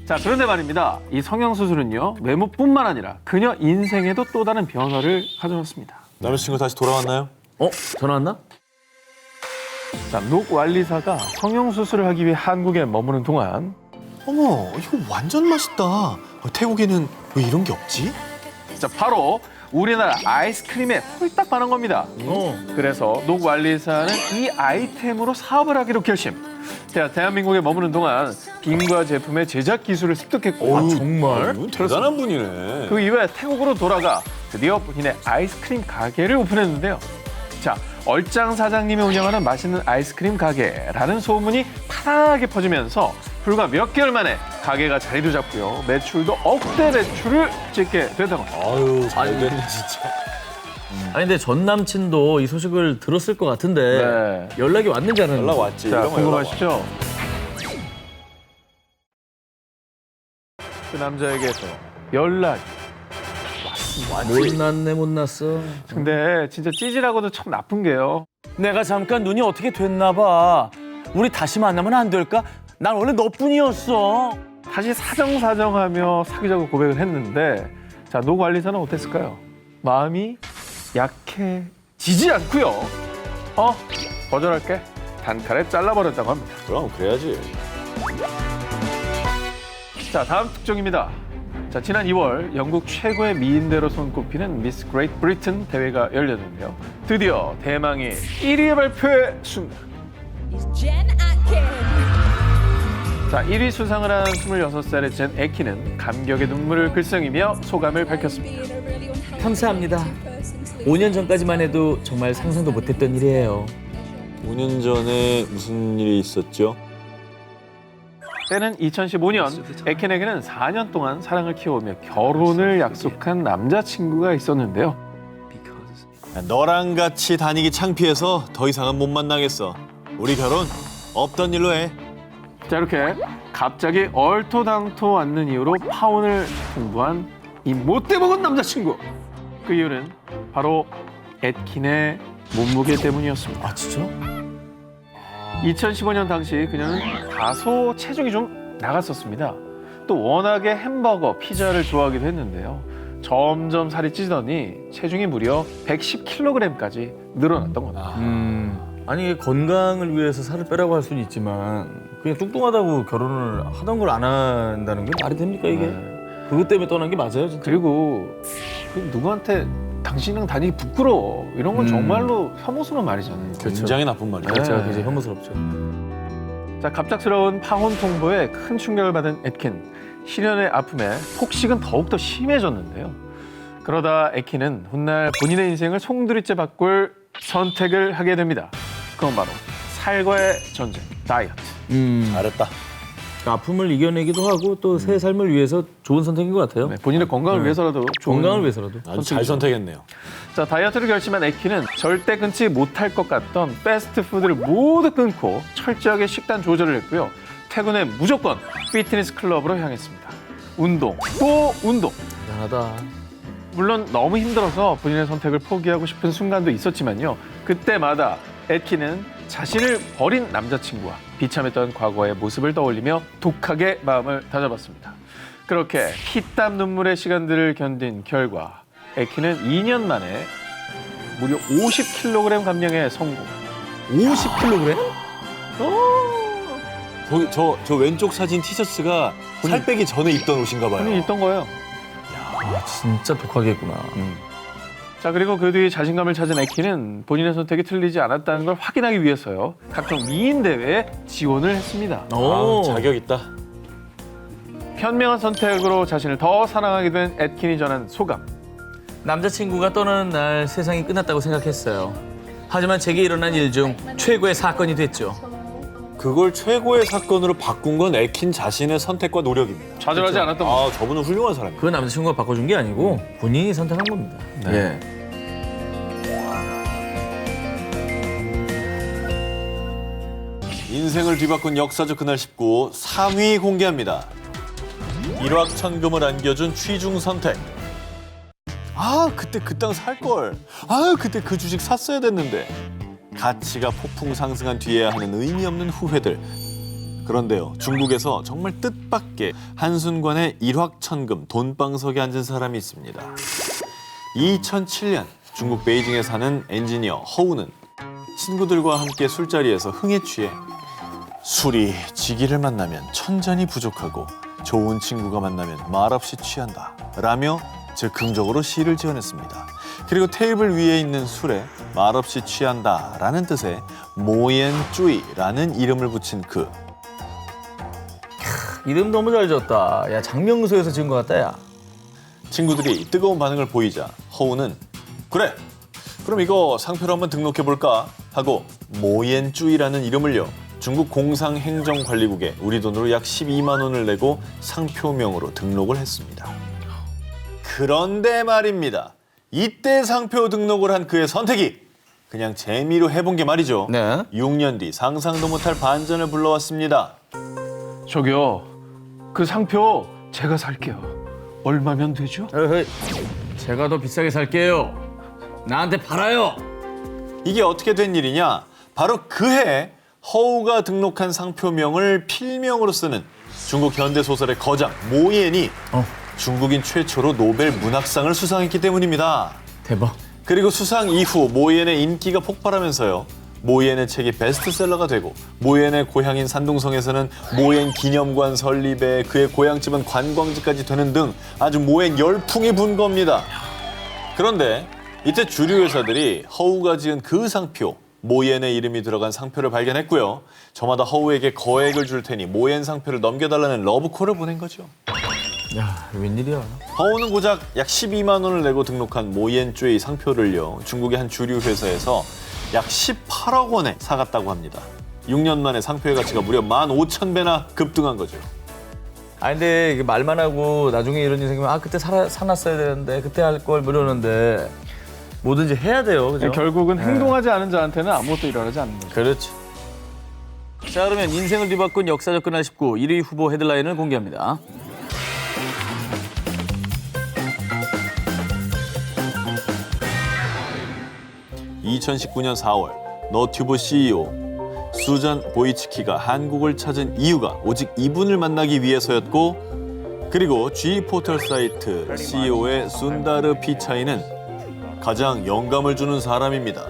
자, 그런데 말입니다. 이 성형수술은요, 외모뿐만 아니라 그녀 인생에도 또 다른 변화를 가져왔습니다. 남자친구 다시 돌아왔나요? 어? 전화 왔나? 자, 녹왈리사가 성형수술을 하기 위해 한국에 머무는 동안 어머, 이거 완전 맛있다. 태국에는 왜 이런 게 없지? 자, 바로 우리나라 아이스크림에 홀딱 반한 겁니다. 그래서 녹왈리사는 이 아이템으로 사업을 하기로 결심. 대한민국에 머무는 동안 빙과 제품의 제작 기술을 습득했고 정말? 대단한 분이네. 그 이후에 태국으로 돌아가 드디어 본인의 아이스크림 가게를 오픈했는데요. 자, 얼짱 사장님이 운영하는 맛있는 아이스크림 가게라는 소문이 파다하게 퍼지면서 불과 몇 개월 만에 가게가 자리도 잡고요. 매출도 억대 매출을 찍게 되던 겁니다. 아유, 잘 됐네, 진짜. 아니 근데 전 남친도 이 소식을 들었을 것 같은데 네. 연락이 왔는지 안 왔는지. 연락 왔지. 자, 이런 거 연락 와. 궁금하시죠? 그 남자에게서 연락이. 못났네 못났어. 근데 진짜 찌질하고도 참 나쁜 게요. 내가 잠깐 눈이 어떻게 됐나 봐. 우리 다시 만나면 안 될까? 난 원래 너뿐이었어. 다시 사정사정하며 사귀자고 고백을 했는데, 자, 녹왈리사는 어땠을까요? 마음이 약해지지 않고요. 거절할게. 단칼에 잘라버렸다고 합니다. 그럼 그래야지. 자, 다음 특종입니다. 자, 지난 2월 영국 최고의 미인대로 손꼽히는 미스 그레이트 브리튼 대회가 열렸는데요. 드디어 대망의 1위의 발표의 순간. 자, 1위 수상을 한 26살의 젠 에키는 감격의 눈물을 글썽이며 소감을 밝혔습니다. 감사합니다. 5년 전까지만 해도 정말 상상도 못했던 일이에요. 5년 전에 무슨 일이 있었죠? 때는 2015년 에켄에게는 4년 동안 사랑을 키워오며 결혼을 약속한 남자친구가 있었는데요. 너랑 같이 다니기 창피해서 더 이상은 못 만나겠어. 우리 결혼 없던 일로 해. 자, 이렇게 갑자기 얼토당토 않는 이유로 파혼을 통보한 이 못돼먹은 남자친구. 그 이유는 바로 에킨의 몸무게 때문이었습니다. 아 진짜? 2015년 당시 그녀는 다소 체중이 좀 나갔었습니다. 또 워낙에 햄버거, 피자를 좋아하기도 했는데요. 점점 살이 찌더니 체중이 무려 110kg까지 늘어났던 겁니다. 아니 건강을 위해서 살을 빼라고 할 수는 있지만 그냥 뚱뚱하다고 결혼을 하던 걸 안 한다는 게 말이 됩니까 이게? 그것 때문에 떠난 게 맞아요 진짜? 그리고 그 누구한테 당신이랑 다니기 부끄러워 이런 건 정말로 혐오스러운 말이잖아요. 굉장히 나쁜 말이죠. 제가 굉장히 혐오스럽죠. 자, 갑작스러운 파혼 통보에 큰 충격을 받은 에킨. 실연의 아픔에 폭식은 더욱더 심해졌는데요. 그러다 에킨은 훗날 본인의 인생을 송두리째 바꿀 선택을 하게 됩니다. 그건 바로 살과의 전쟁, 다이어트. 잘했다. 아픔을 이겨내기도 하고 또 새 삶을 위해서 좋은 선택인 것 같아요. 네, 본인의 건강을 위해서라도 좋은 건강을 위해서라도. 아주 잘 선택했네요. 자, 다이어트를 결심한 에키는 절대 끊지 못할 것 같던 패스트푸드를 모두 끊고 철저하게 식단 조절을 했고요. 퇴근 에 무조건 피트니스 클럽으로 향했습니다. 운동, 또 운동. 대단하다. 물론 너무 힘들어서 본인의 선택을 포기하고 싶은 순간도 있었지만요. 그때마다 에키는 자신을 버린 남자친구와 비참했던 과거의 모습을 떠올리며 독하게 마음을 다잡았습니다. 그렇게 피땀 눈물의 시간들을 견딘 결과 에키는 2년 만에 무려 50kg 감량에 성공. 50kg? 저 왼쪽 사진 티셔츠가 살 빼기 전에 입던 옷인가 봐요. 본인이 있던 거예요. 진짜 독하게 했구나. 자, 그리고 그 뒤 자신감을 찾은 에키는 본인의 선택이 틀리지 않았다는 걸 확인하기 위해서요. 각종 미인 대회에 지원을 했습니다. 오. 자격 있다. 현명한 선택으로 자신을 더 사랑하게 된 에킨이 전한 소감. 남자친구가 떠나는 날 세상이 끝났다고 생각했어요. 하지만 제게 일어난 일 중 최고의 사건이 됐죠. 그걸 최고의 사건으로 바꾼 건 에킨 자신의 선택과 노력입니다. 좌절하지 않았던 거. 아, 저분은 훌륭한 사람이에요. 그 남자친구가 바꿔준 게 아니고 본인이 선택한 겁니다. 예. 인생을 뒤바꾼 역사적 그날 19 3위 공개합니다. 일확천금을 안겨준 취중 선택. 아, 그때 그 땅 살걸. 아, 그때 그 주식 샀어야 됐는데. 가치가 폭풍 상승한 뒤에야 하는 의미 없는 후회들. 그런데요, 중국에서 정말 뜻밖의 한순간에 일확천금 돈방석에 앉은 사람이 있습니다. 2007년 중국 베이징에 사는 엔지니어 허우는 친구들과 함께 술자리에서 흥에 취해 술이 지기를 만나면 천잔이 부족하고 좋은 친구가 만나면 말없이 취한다 라며 즉흥적으로 시를 지어냈습니다. 그리고 테이블 위에 있는 술에 말없이 취한다라는 뜻의 모옌쭈이라는 이름을 붙인 그. 이름 너무 잘 지었다. 야 장명소에서 지은 것 같다 야. 친구들이 뜨거운 반응을 보이자 허우는 그래, 그럼 이거 상표로 한번 등록해볼까 하고 모옌쭈이라는 이름을요 중국 공상행정관리국에 우리 돈으로 약 12만 원을 내고 상표명으로 등록을 했습니다. 그런데 말입니다. 이때 상표 등록을 한 그의 선택이 그냥 재미로 해본 게 말이죠. 네. 6년 뒤 상상도 못할 반전을 불러왔습니다. 저기요, 그 상표 제가 살게요. 얼마면 되죠? 에헤이, 제가 더 비싸게 살게요. 나한테 팔아요. 이게 어떻게 된 일이냐? 바로 그해 허우가 등록한 상표명을 필명으로 쓰는 중국 현대소설의 거장 모옌이 중국인 최초로 노벨 문학상을 수상했기 때문입니다. 대박. 그리고 수상 이후 모옌의 인기가 폭발하면서요. 모옌의 책이 베스트셀러가 되고 모옌의 고향인 산둥성에서는 모옌 기념관 설립에 그의 고향집은 관광지까지 되는 등 아주 모옌 열풍이 분 겁니다. 그런데 이때 주류 회사들이 허우가 지은 그 상표 모옌의 이름이 들어간 상표를 발견했고요. 저마다 허우에게 거액을 줄 테니 모옌 상표를 넘겨달라는 러브콜을 보낸 거죠. 야, 웬일이야. 허우는 고작 약 12만 원을 내고 등록한 모옌 쪼이 상표를요. 중국의 한 주류 회사에서 약 18억 원에 사갔다고 합니다. 6년 만에 상표의 가치가 무려 15,000배나 급등한 거죠. 아 근데 이게 말만 하고 나중에 이런 일이 생기면 아 그때 사놨어야 되는데 그때 할 걸 이러는데 뭐든지 해야 돼요. 그죠? 결국은 행동하지 않은 자한테는 아무것도 일어나지 않는 거죠. 그렇죠. 자 그러면 인생을 뒤바꾼 역사적 그날 19 1위 후보 헤드라인을 공개합니다. (2019년 4월) 너튜브 CEO 수잔 보이츠키가 한국을 찾은 이유가 오직 이분을 만나기 위해서였고, 그리고 G 포털 사이트 CEO의 순다르 피차이는 가장 영감을 주는 사람입니다.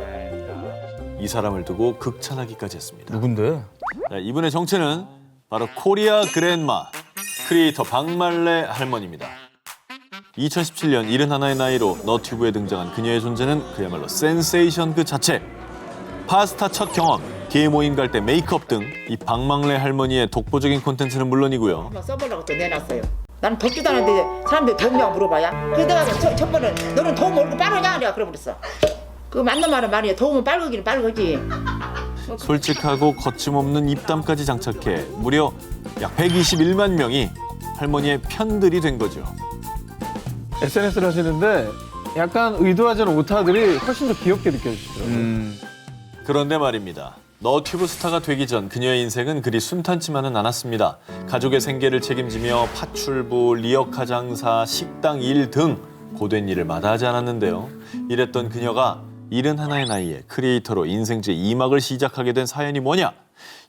이 사람을 두고 극찬하기까지 했습니다. 누군데? 자, 이분의 정체는 바로 코리아 그랜마 크리에이터 박말레 할머니입니다. 2017년 71의 나이로 너튜브에 등장한 그녀의 존재는 그야말로 센세이션 그 자체. 파스타 첫 경험, 개 모임 갈 때 메이크업 등 이 박말레 할머니의 독보적인 콘텐츠는 물론이고요. 써보려고 또 내놨어요. 나는 덥지도 않은데 사람들이 더우냐고 물어봐야. 그래서 내가 첫 번은 너는 더우면 얼굴 빠르냐? 내가 그래버렸어. 그 맞는 말은 말이야. 더우면 빨개기는 빨개지. 솔직하고 거침없는 입담까지 장착해 무려 약 121만 명이 할머니의 편들이 된 거죠. SNS를 하시는데 약간 의도하지 않은 오타들이 훨씬 더 귀엽게 느껴지시더라고요. 그런데 말입니다. 너튜브 스타가 되기 전 그녀의 인생은 그리 순탄치만은 않았습니다. 가족의 생계를 책임지며 파출부, 리어카 장사, 식당 일 등 고된 일을 마다하지 않았는데요. 이랬던 그녀가 71의 나이에 크리에이터로 인생 제2막을 시작하게 된 사연이 뭐냐?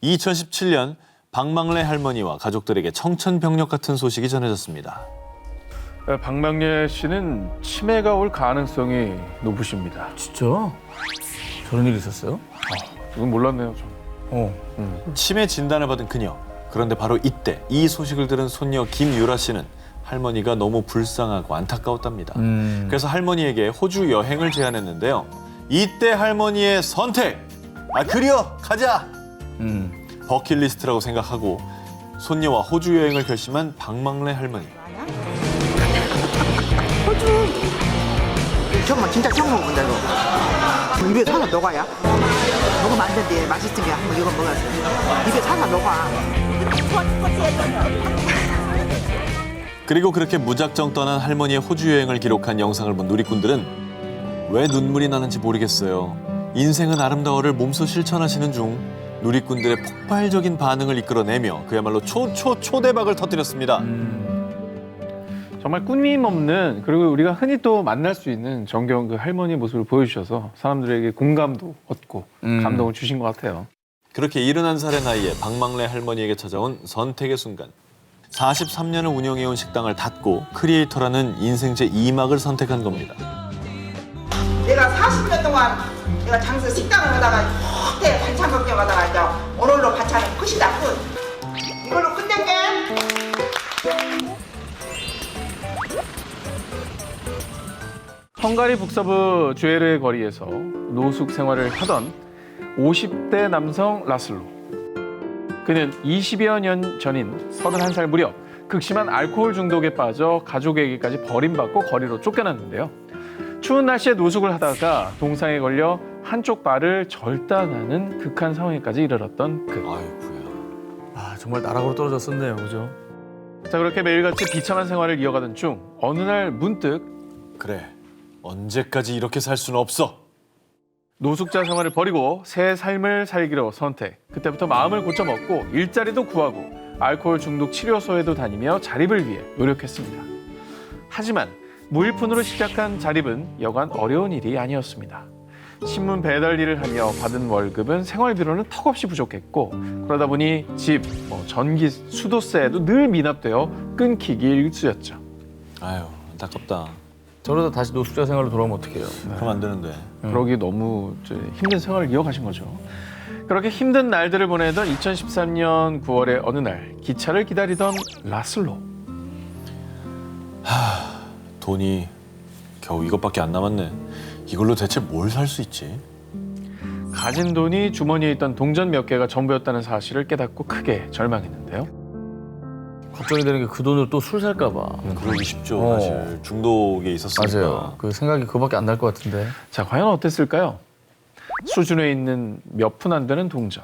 2017년 박말레 할머니와 가족들에게 청천벽력 같은 소식이 전해졌습니다. 박말레 씨는 치매가 올 가능성이 높으십니다. 진짜? 저런 일이 있었어요? 이건 몰랐네요, 저. 치매 진단을 받은 그녀. 그런데 바로 이때 이 소식을 들은 손녀 김유라 씨는 할머니가 너무 불쌍하고 안타까웠답니다. 그래서 할머니에게 호주 여행을 제안했는데요. 이때 할머니의 선택! 아 그려! 가자! 버킷리스트라고 생각하고 손녀와 호주 여행을 결심한 박말레 할머니. 정말 진짜 처음 먹어본다 이거. 입에 살아 녹아야. 먹으면 안 된대. 맛있으면 한번 이거 먹었어. 입에 살아 녹아. 그리고 그렇게 무작정 떠난 할머니의 호주 여행을 기록한 영상을 본 누리꾼들은 왜 눈물이 나는지 모르겠어요. 인생은 아름다워를 몸소 실천하시는 중 누리꾼들의 폭발적인 반응을 이끌어내며 그야말로 초대박을 터뜨렸습니다. 정말 꾸밈 없는, 그리고 우리가 흔히 또 만날 수 있는 정겨운 그 할머니의 모습을 보여주셔서 사람들에게 공감도 얻고 감동을 주신 것 같아요. 그렇게 71살의 나이에 박말레 할머니에게 찾아온 선택의 순간. 43년을 운영해온 식당을 닫고 크리에이터라는 인생 제2막을 선택한 겁니다. 내가 40년 동안 내가 장사 식당을 하다가 그때 반찬 걱정하다가 이제 오늘로 반찬은 끝이다 끝. 이걸로 끝낼게. 헝가리 북서부 주에르의 거리에서 노숙 생활을 하던 50대 남성 라슬로. 그는 20여 년 전인 31살 무렵 극심한 알코올 중독에 빠져 가족에게까지 버림받고 거리로 쫓겨났는데요. 추운 날씨에 노숙을 하다가 동상에 걸려 한쪽 발을 절단하는 극한 상황에까지 이르렀던 그. 아이고야. 아 정말 나락으로 떨어졌었네요, 그죠? 자, 그렇게 매일같이 비참한 생활을 이어가던 중 어느 날 문득 그래, 언제까지 이렇게 살 수는 없어. 노숙자 생활을 버리고 새 삶을 살기로 선택. 그때부터 마음을 고쳐먹고 일자리도 구하고 알코올 중독 치료소에도 다니며 자립을 위해 노력했습니다. 하지만 무일푼으로 시작한 자립은 여간 어려운 일이 아니었습니다. 신문 배달 일을 하며 받은 월급은 생활비로는 턱없이 부족했고, 그러다 보니 집, 전기, 수도세에도 늘 미납되어 끊기기 일쑤였죠. 아유, 안타깝다. 저러다 다시 노숙자 생활로 돌아오면 어떡해요? 그럼 안 되는데. 그러기 너무 힘든 생활을 이어가신 거죠. 그렇게 힘든 날들을 보내던 2013년 9월의 어느 날 기차를 기다리던 라슬로. 돈이 겨우 이것밖에 안 남았네. 이걸로 대체 뭘 살 수 있지? 가진 돈이 주머니에 있던 동전 몇 개가 전부였다는 사실을 깨닫고 크게 절망했는데요. 걱정이 되는 게 그 돈으로 또 술 살까 봐. 그러기 쉽죠, 사실. 중독에 있었으니까. 맞아요. 그 생각이 그거밖에 안 날 것 같은데. 자, 과연 어땠을까요? 수준에 있는 몇 푼 안 되는 동전.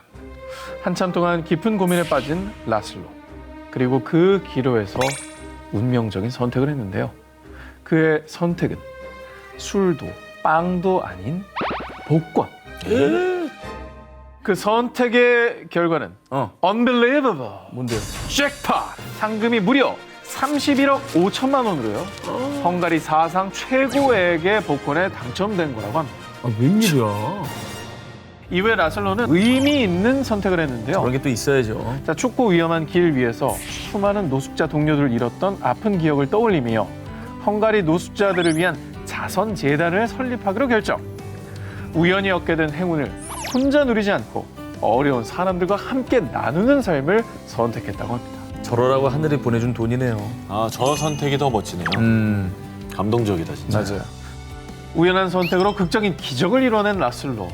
한참 동안 깊은 고민에 빠진 라슬로. 그리고 그 기로에서 운명적인 선택을 했는데요. 그의 선택은 술도 빵도 아닌 복권. 그 선택의 결과는 unbelievable. 뭔데요? 잭팟! 상금이 무려 31억 5천만 원으로요. 헝가리 사상 최고액의 복권에 당첨된 거라고 합니다. 아, 웬일이야? 이후에 라슬로는 의미 있는 선택을 했는데요. 그런 게 또 있어야죠. 자, 춥고 위험한 길 위에서 수많은 노숙자 동료들을 잃었던 아픈 기억을 떠올리며 헝가리 노숙자들을 위한 자선 재단을 설립하기로 결정. 우연히 얻게 된 행운을 혼자 누리지 않고 어려운 사람들과 함께 나누는 삶을 선택했다고 합니다. 저러라고 하늘이 보내준 돈이네요. 아, 저 선택이 더 멋지네요. 감동적이다, 진짜. 맞아요. 우연한 선택으로 극적인 기적을 이뤄낸 라슬로.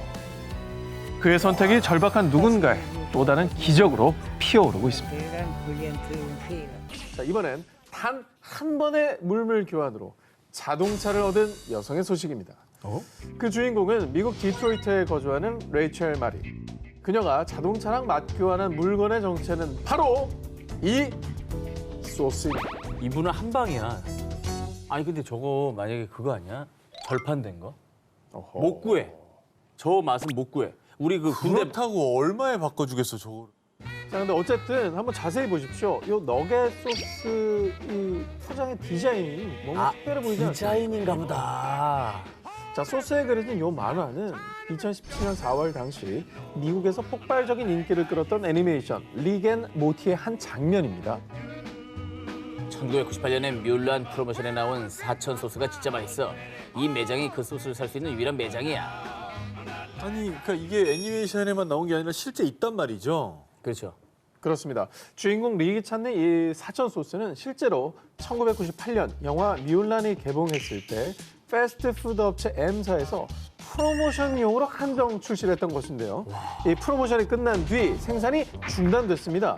그의 선택이 절박한 누군가의 또 다른 기적으로 피어오르고 있습니다. 자, 이번엔 단 한 번의 물물 교환으로 자동차를 얻은 여성의 소식입니다. 그 주인공은 미국 디트로이트에 거주하는 레이첼 마리. 그녀가 자동차랑 맞교환한 물건의 정체는 바로 이 소스입니다. 이분은 한 방이야. 아니 근데 저거 만약에 그거 아니야? 절판된 거? 어허. 못 구해. 저 맛은 못 구해. 우리 그 군대 그렇다고 얼마에 바꿔주겠어, 저거. 자, 근데 어쨌든 한번 자세히 보십시오. 이 너겟 소스 이 포장의 디자인이 뭔가 특별해 보이지 않습니까? 디자인인가 보다. 자, 소스에 그려진 이 만화는 2017년 4월 당시 미국에서 폭발적인 인기를 끌었던 애니메이션 릭 앤 모티의 한 장면입니다. 1998년에 뮬란 프로모션에 나온 사천 소스가 진짜 맛있어. 이 매장이 그 소스를 살 수 있는 유일한 매장이야. 아니, 그러니까 이게 애니메이션에만 나온 게 아니라 실제 있단 말이죠. 그렇죠. 그렇습니다. 주인공 릭이 찾는 이 사천 소스는 실제로 1998년 영화 뮬란이 개봉했을 때 패스트푸드 업체 M사에서 프로모션용으로 한정 출시를 했던 것인데요. 이 프로모션이 끝난 뒤 생산이 중단됐습니다.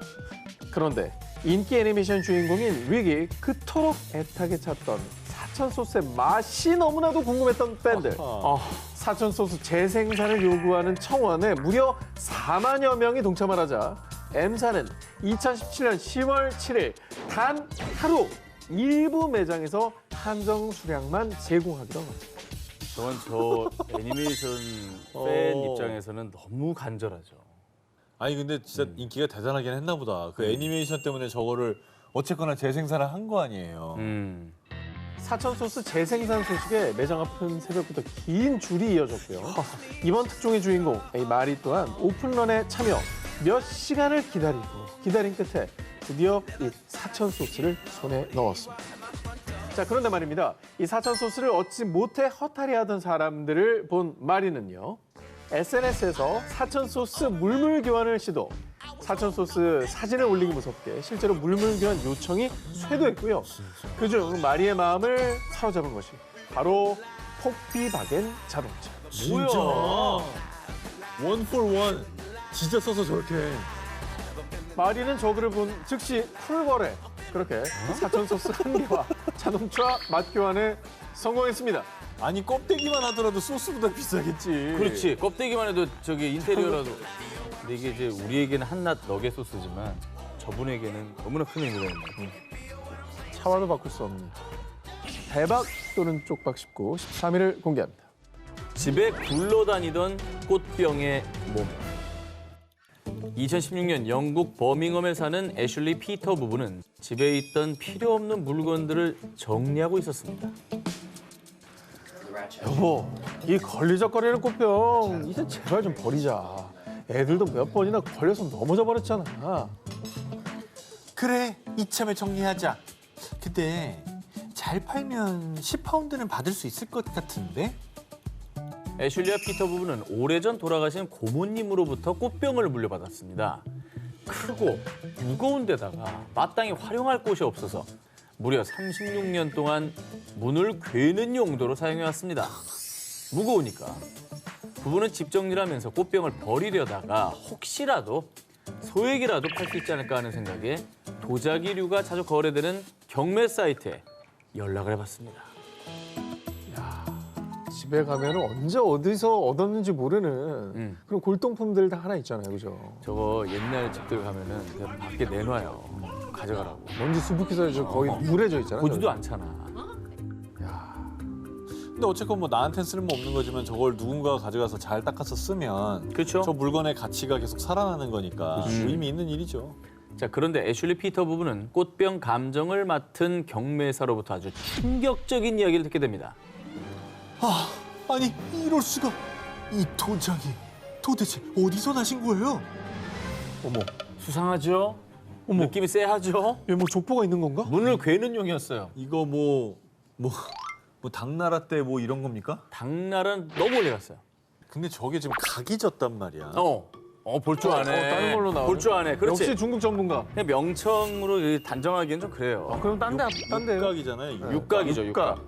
그런데 인기 애니메이션 주인공인 릭이 그토록 애타게 찾던 사천 소스의 맛이 너무나도 궁금했던 팬들. 사천 소스 재생산을 요구하는 청원에 무려 4만여 명이 동참을 하자 M사는 2017년 10월 7일 단 하루 일부 매장에서 한정 수량만 제공하기로 합니다. 저건 저 애니메이션 팬 입장에서는 너무 간절하죠. 아니, 근데 진짜 인기가 대단하긴 했나 보다. 그 애니메이션 때문에 저거를 어쨌거나 재생산을 한 거 아니에요. 사천 소스 재생산 소식에 매장 앞은 새벽부터 긴 줄이 이어졌고요. 이번 특종의 주인공 이 마리 또한 오픈런에 참여 몇 시간을 기다린 끝에 드디어 이 사천 소스를 손에 넣었습니다. 자, 그런데 말입니다. 이 사천 소스를 얻지 못해 허탈해하던 사람들을 본 마리는요. SNS에서 사천 소스 물물 교환을 시도. 사천 소스 사진을 올리기 무섭게 실제로 물물 교환 요청이 쇄도했고요. 그중 마리의 마음을 사로잡은 것이 바로 폭비바겐 자동차. 진짜? 원 포 원. 진짜 써서 저렇게. 마리는 저그를 본 즉시 쿨거래. 그렇게 사천 소스 한 개와 자동차 맛 교환에 성공했습니다. 아니, 껍데기만 하더라도 소스보다 비싸겠지. 그렇지. 껍데기만 해도 저기 인테리어라도. 근데 이게 이제 우리에게는 한낱 너겟 소스지만 저분에게는 너무나 큰 의미가 있는 거예요. 차와도 바꿀 수 없는 대박 또는 쪽박 19, 13일을 공개합니다. 집에 굴러다니던 꽃병의 몸. 2016년 영국 버밍엄에 사는 애슐리 피터 부부는 집에 있던 필요 없는 물건들을 정리하고 있었습니다. 여보, 이 걸리적거리는 꽃병 이제 제발 좀 버리자. 애들도 몇 번이나 걸려서 넘어져 버렸잖아. 그래, 이참에 정리하자. 근데 잘 팔면 10파운드는 받을 수 있을 것 같은데? 애슐리와 피터 부부는 오래전 돌아가신 고모님으로부터 꽃병을 물려받았습니다. 크고 무거운 데다가 마땅히 활용할 곳이 없어서 무려 36년 동안 문을 괴는 용도로 사용해왔습니다. 무거우니까 부부는 집 정리를 하면서 꽃병을 버리려다가 혹시라도 소액이라도 팔 수 있지 않을까 하는 생각에 도자기류가 자주 거래되는 경매 사이트에 연락을 해봤습니다. 집에 가면 언제 어디서 얻었는지 모르는 그런 골동품들 다 하나 있잖아요, 그죠? 저거 옛날 집들 가면은 그냥 밖에 내놔요. 가져가라고. 먼지 수북히 써져 거의 물에져 있잖아요. 보지도 저기. 않잖아. 근데 어쨌건 뭐 나한테는 쓸모없는 거지만 저걸 누군가가 가져가서 잘 닦아서 쓰면 그렇죠. 저 물건의 가치가 계속 살아나는 거니까 의미 있는 일이죠. 자, 그런데 애슐리 피터 부부는 꽃병 감정을 맡은 경매사로부터 아주 충격적인 이야기를 듣게 됩니다. 아니 이럴 수가. 이 도자기 도대체 어디서 나신 거예요? 어머, 수상하죠? 느낌이 쎄하죠? 얘 뭐 족보가 있는 건가? 문을 괴는 용이었어요. 이거 뭐 당나라 때 뭐 이런 겁니까? 당나라는 너무 오래 갔어요. 근데 저게 지금 각이 졌단 말이야. 볼 줄 아네. 다른 걸로 나오네. 볼 줄 아네. 그렇지. 역시 중국 전문가. 그냥 명청으로 단정하기엔 좀 그래요. 그럼 딴데요. 육각이잖아요. 육각이죠, 육각.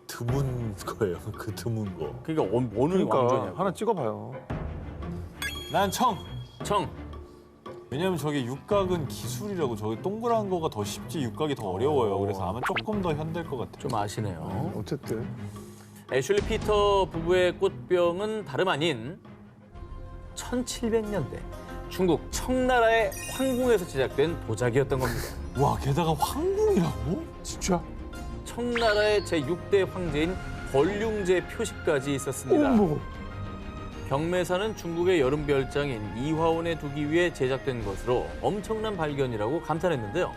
드문 거예요. 그 드문 거. 그러니까 어느 그러니까 왕조냐. 하나 찍어봐요. 난 청. 청. 왜냐면 저게 육각은 기술이라고 저게 동그란 거가 더 쉽지 육각이 더 어려워요. 그래서 아마 조금 더 현대일 것 같아요. 좀 아시네요. 어쨌든 애슐리 피터 부부의 꽃병은 다름 아닌 1700년대 중국 청나라의 황궁에서 제작된 도자기였던 겁니다. 와 게다가 황궁이라고? 진짜? 청나라의 제6대 황제인 권륭제 표시까지 있었습니다. 어머. 경매사는 중국의 여름 별장인 이화원에 두기 위해 제작된 것으로 엄청난 발견이라고 감탄했는데요.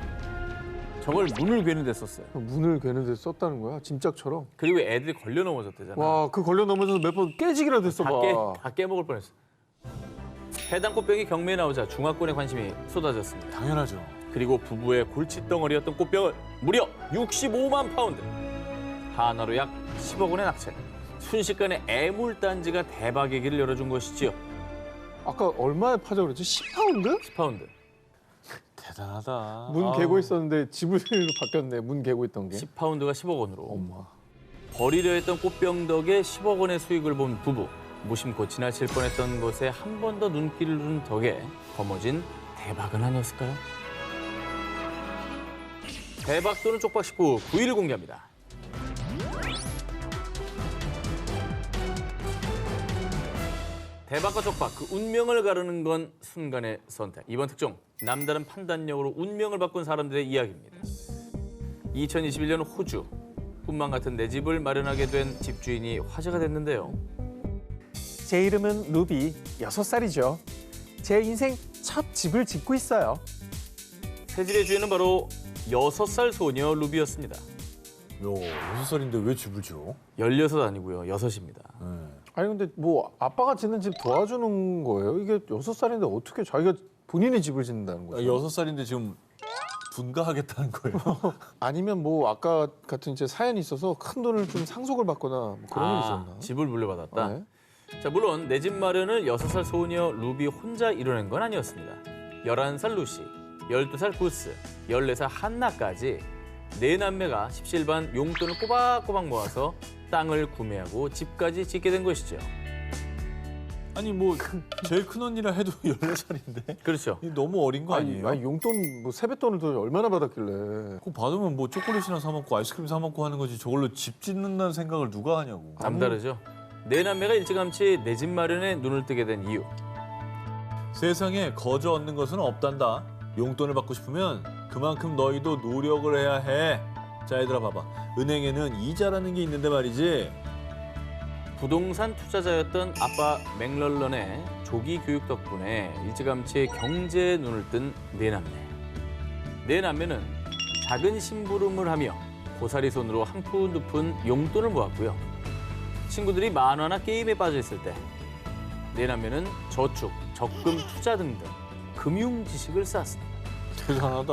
저걸 문을 괴는 데 썼어요. 문을 괴는 데 썼다는 거야? 짐짝처럼? 그리고 애들이 걸려 넘어졌대잖아. 와, 그 걸려 넘어져서 몇 번 깨지기라도 했어 봐. 다 깨먹을 뻔했어. 해당 꽃병이 경매에 나오자 중화권에 관심이 쏟아졌습니다. 당연하죠. 그리고 부부의 골칫덩어리였던 꽃병을 무려 65만 파운드. 하나로 약 10억 원에 낙찰. 순식간에 애물단지가 대박의 길을 열어준 것이지요. 아까 얼마에 파자고 그랬지? 10파운드? 10파운드. 대단하다. 문 개고 있었는데 지불로 바뀌었네. 문 개고 있던 게. 10파운드가 10억 원으로. 엄마. 버리려 했던 꽃병 덕에 10억 원의 수익을 본 부부. 무심코 지나칠 뻔했던 것에 한 번 더 눈길을 둔 덕에 거머쥔 대박은 아니었을까요? 대박도는 쪽박 19 9일을 공개합니다. 대박과 쪽박, 그 운명을 가르는 건 순간의 선택. 이번 특종, 남다른 판단력으로 운명을 바꾼 사람들의 이야기입니다. 2021년 호주, 꿈만 같은 내 집을 마련하게 된 집주인이 화제가 됐는데요. 제 이름은 루비, 6살이죠. 제 인생 첫 집을 짓고 있어요. 새 집의 주인은 바로 6살 소녀 루비였습니다. 6살인데 왜 집을 지어? 16 아니고요, 6입니다. 아니 근데 뭐 아빠가 짓는 집 도와주는 거예요? 이게 6살인데 어떻게 자기가 본인의 집을 짓는다는 거죠? 6살인데 지금 분가하겠다는 거예요. 아니면 뭐 아까 같은 이제 사연이 있어서 큰 돈을 좀 상속을 받거나 뭐 그런 일이 있었나? 집을 물려받았다. 네. 자, 물론 내 집 마련을 6살 소녀 루비 혼자 이뤄낸 건 아니었습니다. 11살 루시, 12살 구스, 14살 한나까지 네 남매가 십실반 용돈을 꼬박꼬박 모아서 땅을 구매하고 집까지 짓게 된 것이죠. 아니 뭐 제일 큰 언니라 해도 14살인데 그렇죠. 너무 어린 거 아니에요? 아니 용돈 뭐 세뱃돈을 또 얼마나 받았길래? 그거 받으면 뭐 초콜릿이나 사 먹고 아이스크림 사 먹고 하는 거지 저걸로 집 짓는다는 생각을 누가 하냐고. 남다르죠. 네 남매가 일찌감치 내 집 마련에 눈을 뜨게 된 이유. 세상에 거저 얻는 것은 없단다. 용돈을 받고 싶으면 그만큼 너희도 노력을 해야 해. 자, 얘들아 봐봐. 은행에는 이자라는 게 있는데 말이지. 부동산 투자자였던 아빠 맥럴런의 조기 교육 덕분에 일찌감치 경제에 눈을 뜬 네 남매. 네 남매는 작은 심부름을 하며 고사리 손으로 한 푼 두 푼 용돈을 모았고요. 친구들이 만화나 게임에 빠져 있을 때 네 남매는 저축, 적금, 투자 등등 금융 지식을 쌓았습니다. 대단하다.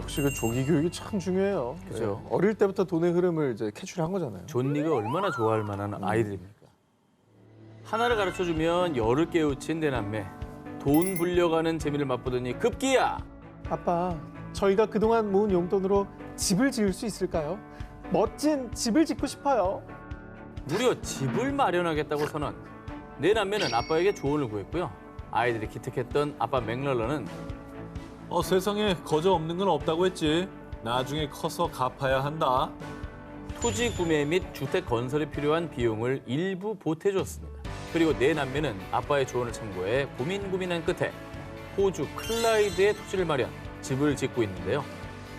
역시 그 조기 교육이 참 중요해요. 그죠. 네. 어릴 때부터 돈의 흐름을 이제 캐치를 한 거잖아요. 존니가 얼마나 좋아할 만한 아이들입니까? 하나를 가르쳐주면 열을 깨우친 네 남매. 돈 불려가는 재미를 맛보더니 급기야! 아빠, 저희가 그동안 모은 용돈으로 집을 지을 수 있을까요? 멋진 집을 짓고 싶어요. 무려 집을 마련하겠다고 선언. 네 남매는 아빠에게 조언을 구했고요. 아이들이 기특했던 아빠 맥럴런은 세상에 거저 없는 건 없다고 했지. 나중에 커서 갚아야 한다. 토지 구매 및 주택 건설에 필요한 비용을 일부 보태줬습니다. 그리고 네 남매는 아빠의 조언을 참고해 고민한 끝에 호주 클라이드에 토지를 마련, 집을 짓고 있는데요.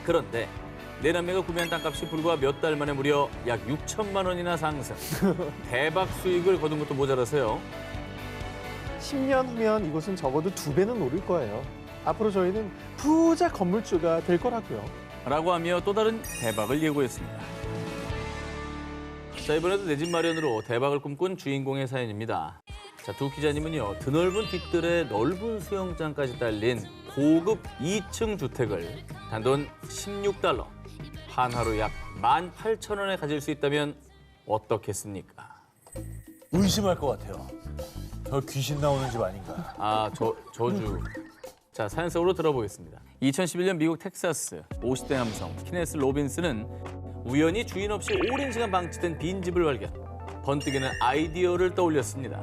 그런데 네 남매가 구매한 땅값이 불과 몇 달 만에 무려 약 6천만 원이나 상승. 대박 수익을 거둔 것도 모자라서요. 10년 후면 이곳은 적어도 2배는 오를 거예요. 앞으로 저희는 부자 건물주가 될 거라고요. 라고 하며 또 다른 대박을 예고했습니다. 자, 이번에도 내 집 마련으로 대박을 꿈꾼 주인공의 사연입니다. 자, 두 기자님은요, 드넓은 뒷뜰에 넓은 수영장까지 딸린 고급 2층 주택을 단돈 16달러, 한화로 약 18,000원에 가질 수 있다면 어떻겠습니까? 의심할 것 같아요. 저 귀신 나오는 집 아닌가. 아, 저주. 자, 사연 속으로 들어보겠습니다. 2011년 미국 텍사스 50대 남성 키네스 로빈스는 우연히 주인 없이 오랜 시간 방치된 빈집을 발견. 번뜩이는 아이디어를 떠올렸습니다.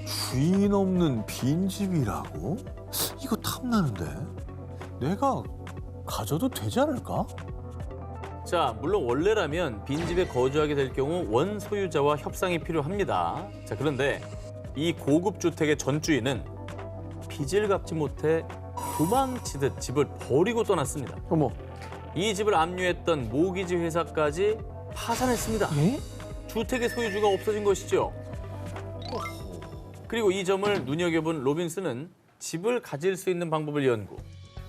주인 없는 빈집이라고? 이거 탐나는데. 내가 가져도 되지 않을까? 자, 물론 원래라면 빈집에 거주하게 될 경우 원소유자와 협상이 필요합니다. 자, 그런데 이 고급 주택의 전주인은 빚을 갚지 못해 도망치듯 집을 버리고 떠났습니다. 어머. 이 집을 압류했던 모기지 회사까지 파산했습니다. 예? 주택의 소유주가 없어진 것이죠. 그리고 이 점을 눈여겨본 로빈스는 집을 가질 수 있는 방법을 연구.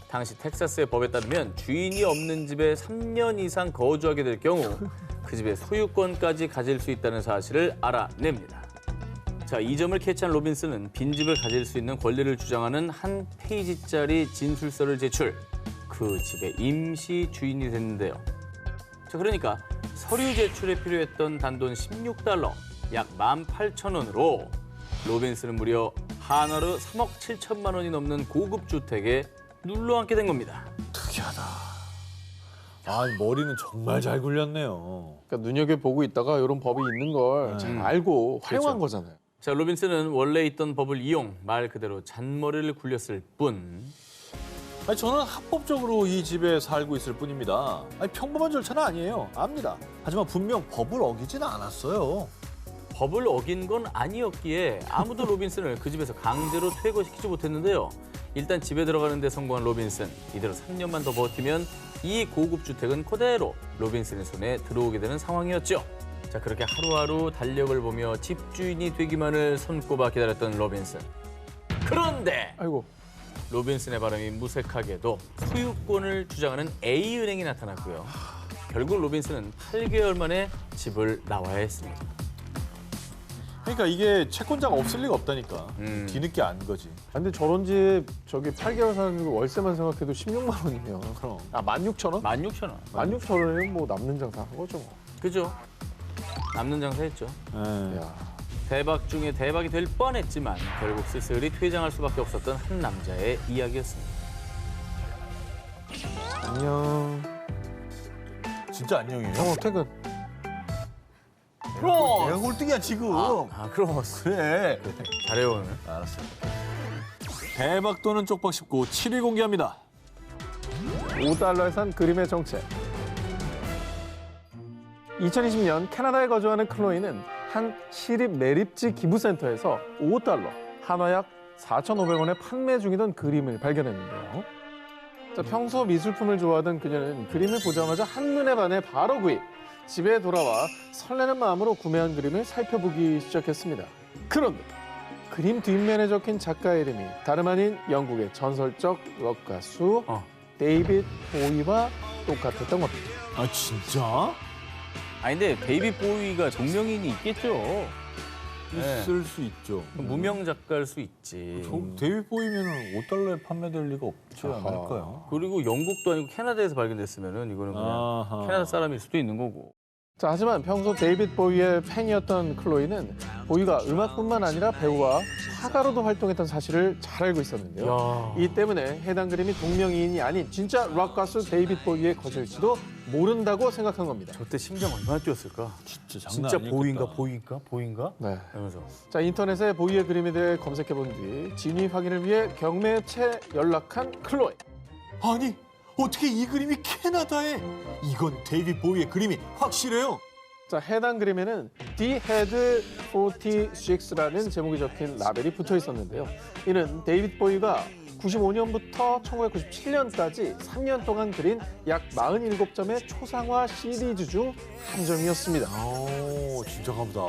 당시 텍사스의 법에 따르면 주인이 없는 집에 3년 이상 거주하게 될 경우 그 집의 소유권까지 가질 수 있다는 사실을 알아냅니다. 자, 이 점을 캐치한 로빈스는 빈집을 가질 수 있는 권리를 주장하는 한 페이지짜리 진술서를 제출. 그 집의 임시 주인이 됐는데요. 자, 그러니까 서류 제출에 필요했던 단돈 16달러, 약 18,000원으로 로빈스는 무려 한화로 3억 7천만 원이 넘는 고급 주택에 눌러앉게 된 겁니다. 특이하다. 아, 머리는 정말 잘 굴렸네요. 그러니까 눈여겨보고 있다가 이런 법이 있는 걸 잘 알고 활용한 그렇죠. 거잖아요. 자, 로빈스는 원래 있던 법을 이용 말 그대로 잔머리를 굴렸을 뿐. 아니, 저는 합법적으로 이 집에 살고 있을 뿐입니다. 아니, 평범한 절차는 아니에요. 압니다. 하지만 분명 법을 어기지는 않았어요. 법을 어긴 건 아니었기에 아무도 로빈슨을 그 집에서 강제로 퇴거시키지 못했는데요. 일단 집에 들어가는 데 성공한 로빈슨. 이대로 3년만 더 버티면 이 고급 주택은 그대로 로빈슨의 손에 들어오게 되는 상황이었죠. 자, 그렇게 하루하루 달력을 보며 집주인이 되기만을 손꼽아 기다렸던 로빈슨. 그런데 아이고. 로빈슨의 바람이 무색하게도 소유권을 주장하는 A은행이 나타났고요. 결국 로빈슨은 8개월 만에 집을 나와야 했습니다. 그러니까 이게 채권자가 없을 리가 없다니까. 뒤늦게 안 거지. 근데 저런 집 저기 8개월 사는 거 월세만 생각해도 16만 원이면. 그럼. 아, 16,000원? 16,000원. 16,000원이면 뭐 남는 장사 한 거죠. 뭐. 그죠? 남는 장사했죠. 네. 야. 대박 중에 대박이 될 뻔했지만 결국 쓸쓸히 퇴장할 수밖에 없었던 한 남자의 이야기였습니다. 안녕. 진짜 안녕이에요? 퇴근. 그럼. 내가 꼴등이야, 지금. 그럼 그래. 잘해요 오늘. 알았어. 대박 또는 쪽박 19 7위 공개합니다. 5달러에 산 그림의 정체. 2020년 캐나다에 거주하는 클로이는 한 시립 매립지 기부센터에서 5달러, 한화 약 4,500원에 판매 중이던 그림을 발견했는데요. 자, 평소 미술품을 좋아하던 그녀는 그림을 보자마자 한눈에 반해 바로 구입. 집에 돌아와 설레는 마음으로 구매한 그림을 살펴보기 시작했습니다. 그런데 그림 뒷면에 적힌 작가의 이름이 다름 아닌 영국의 전설적 록 가수 데이빗 보이와 똑같았던 겁니다. 아, 진짜? 아니 근데 데이빗 보이가 동명이인이 있겠죠. 있을 수 있죠. 무명 작가일 수 있지. 데이빗 보이면 5달러에 판매될 리가 없지 않을까요? 그리고 영국도 아니고 캐나다에서 발견됐으면은 이거는 그냥 아하. 캐나다 사람일 수도 있는 거고. 자, 하지만 평소 데이빗 보이의 팬이었던 클로이는 보이가 음악뿐만 아니라 배우와 화가로도 활동했던 사실을 잘 알고 있었는데요. 이 때문에 해당 그림이 동명이인이 아닌 진짜 락 가수 데이빗 보이의 것일지도 모른다고 생각한 겁니다. 저때 심장 얼마나 뛰었을까? 진짜 진짜 보이인가? 네. 이러면서. 자, 인터넷에 보이의 그림에 대해 검색해본 뒤 진위 확인을 위해 경매에 연락한 클로이. 아니, 어떻게 이 그림이 캐나다에? 이건 데이빗 보이의 그림이 확실해요. 자, 해당 그림에는 The Head 46라는 제목이 적힌 라벨이 붙어 있었는데요. 이는 데이빗 보이가 95년부터 1997년까지 3년 동안 그린 약 47점의 초상화 시리즈 중 한 점이었습니다. 오, 진짜 가보다.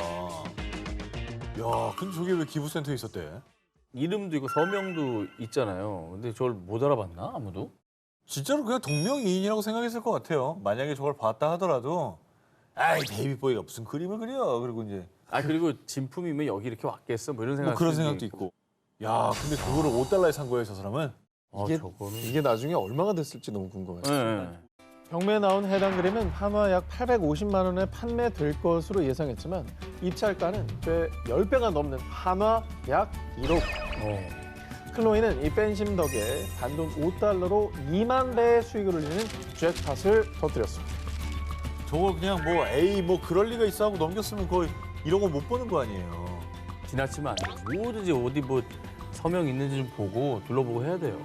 야, 근데 저게 왜 기부센터에 있었대? 이름도 있고 서명도 있잖아요. 근데 저걸 못 알아봤나 아무도? 진짜로 그냥 동명이인이라고 생각했을 것 같아요. 만약에 저걸 봤다 하더라도 아이, 데이빗 보이가 무슨 그림을 그려. 그리고 이제 그리고 진품이면 여기 이렇게 왔겠어? 뭐 이런 생각. 뭐 그런 생각도 있고. 야, 근데 그거를 5달러에 산 거예요, 저 사람은? 이게 나중에 얼마가 됐을지 너무 궁금해요. 네. 경매에 나온 해당 그림은 한화 약 850만 원에 판매될 것으로 예상했지만 입찰가는 꽤 10배가 넘는 한화 약 1억. 클로이는 이 팬심 덕에 단돈 5달러로 2만 배의 수익을 올리는 잭팟을 터뜨렸습니다. 저거 그냥 뭐 에이 뭐 그럴 리가 있어 하고 넘겼으면 거의 이런 거 못 보는 거 아니에요. 지나치면 안 되지. 뭐든지 어디 뭐 서명 있는지 좀 보고 둘러보고 해야 돼요.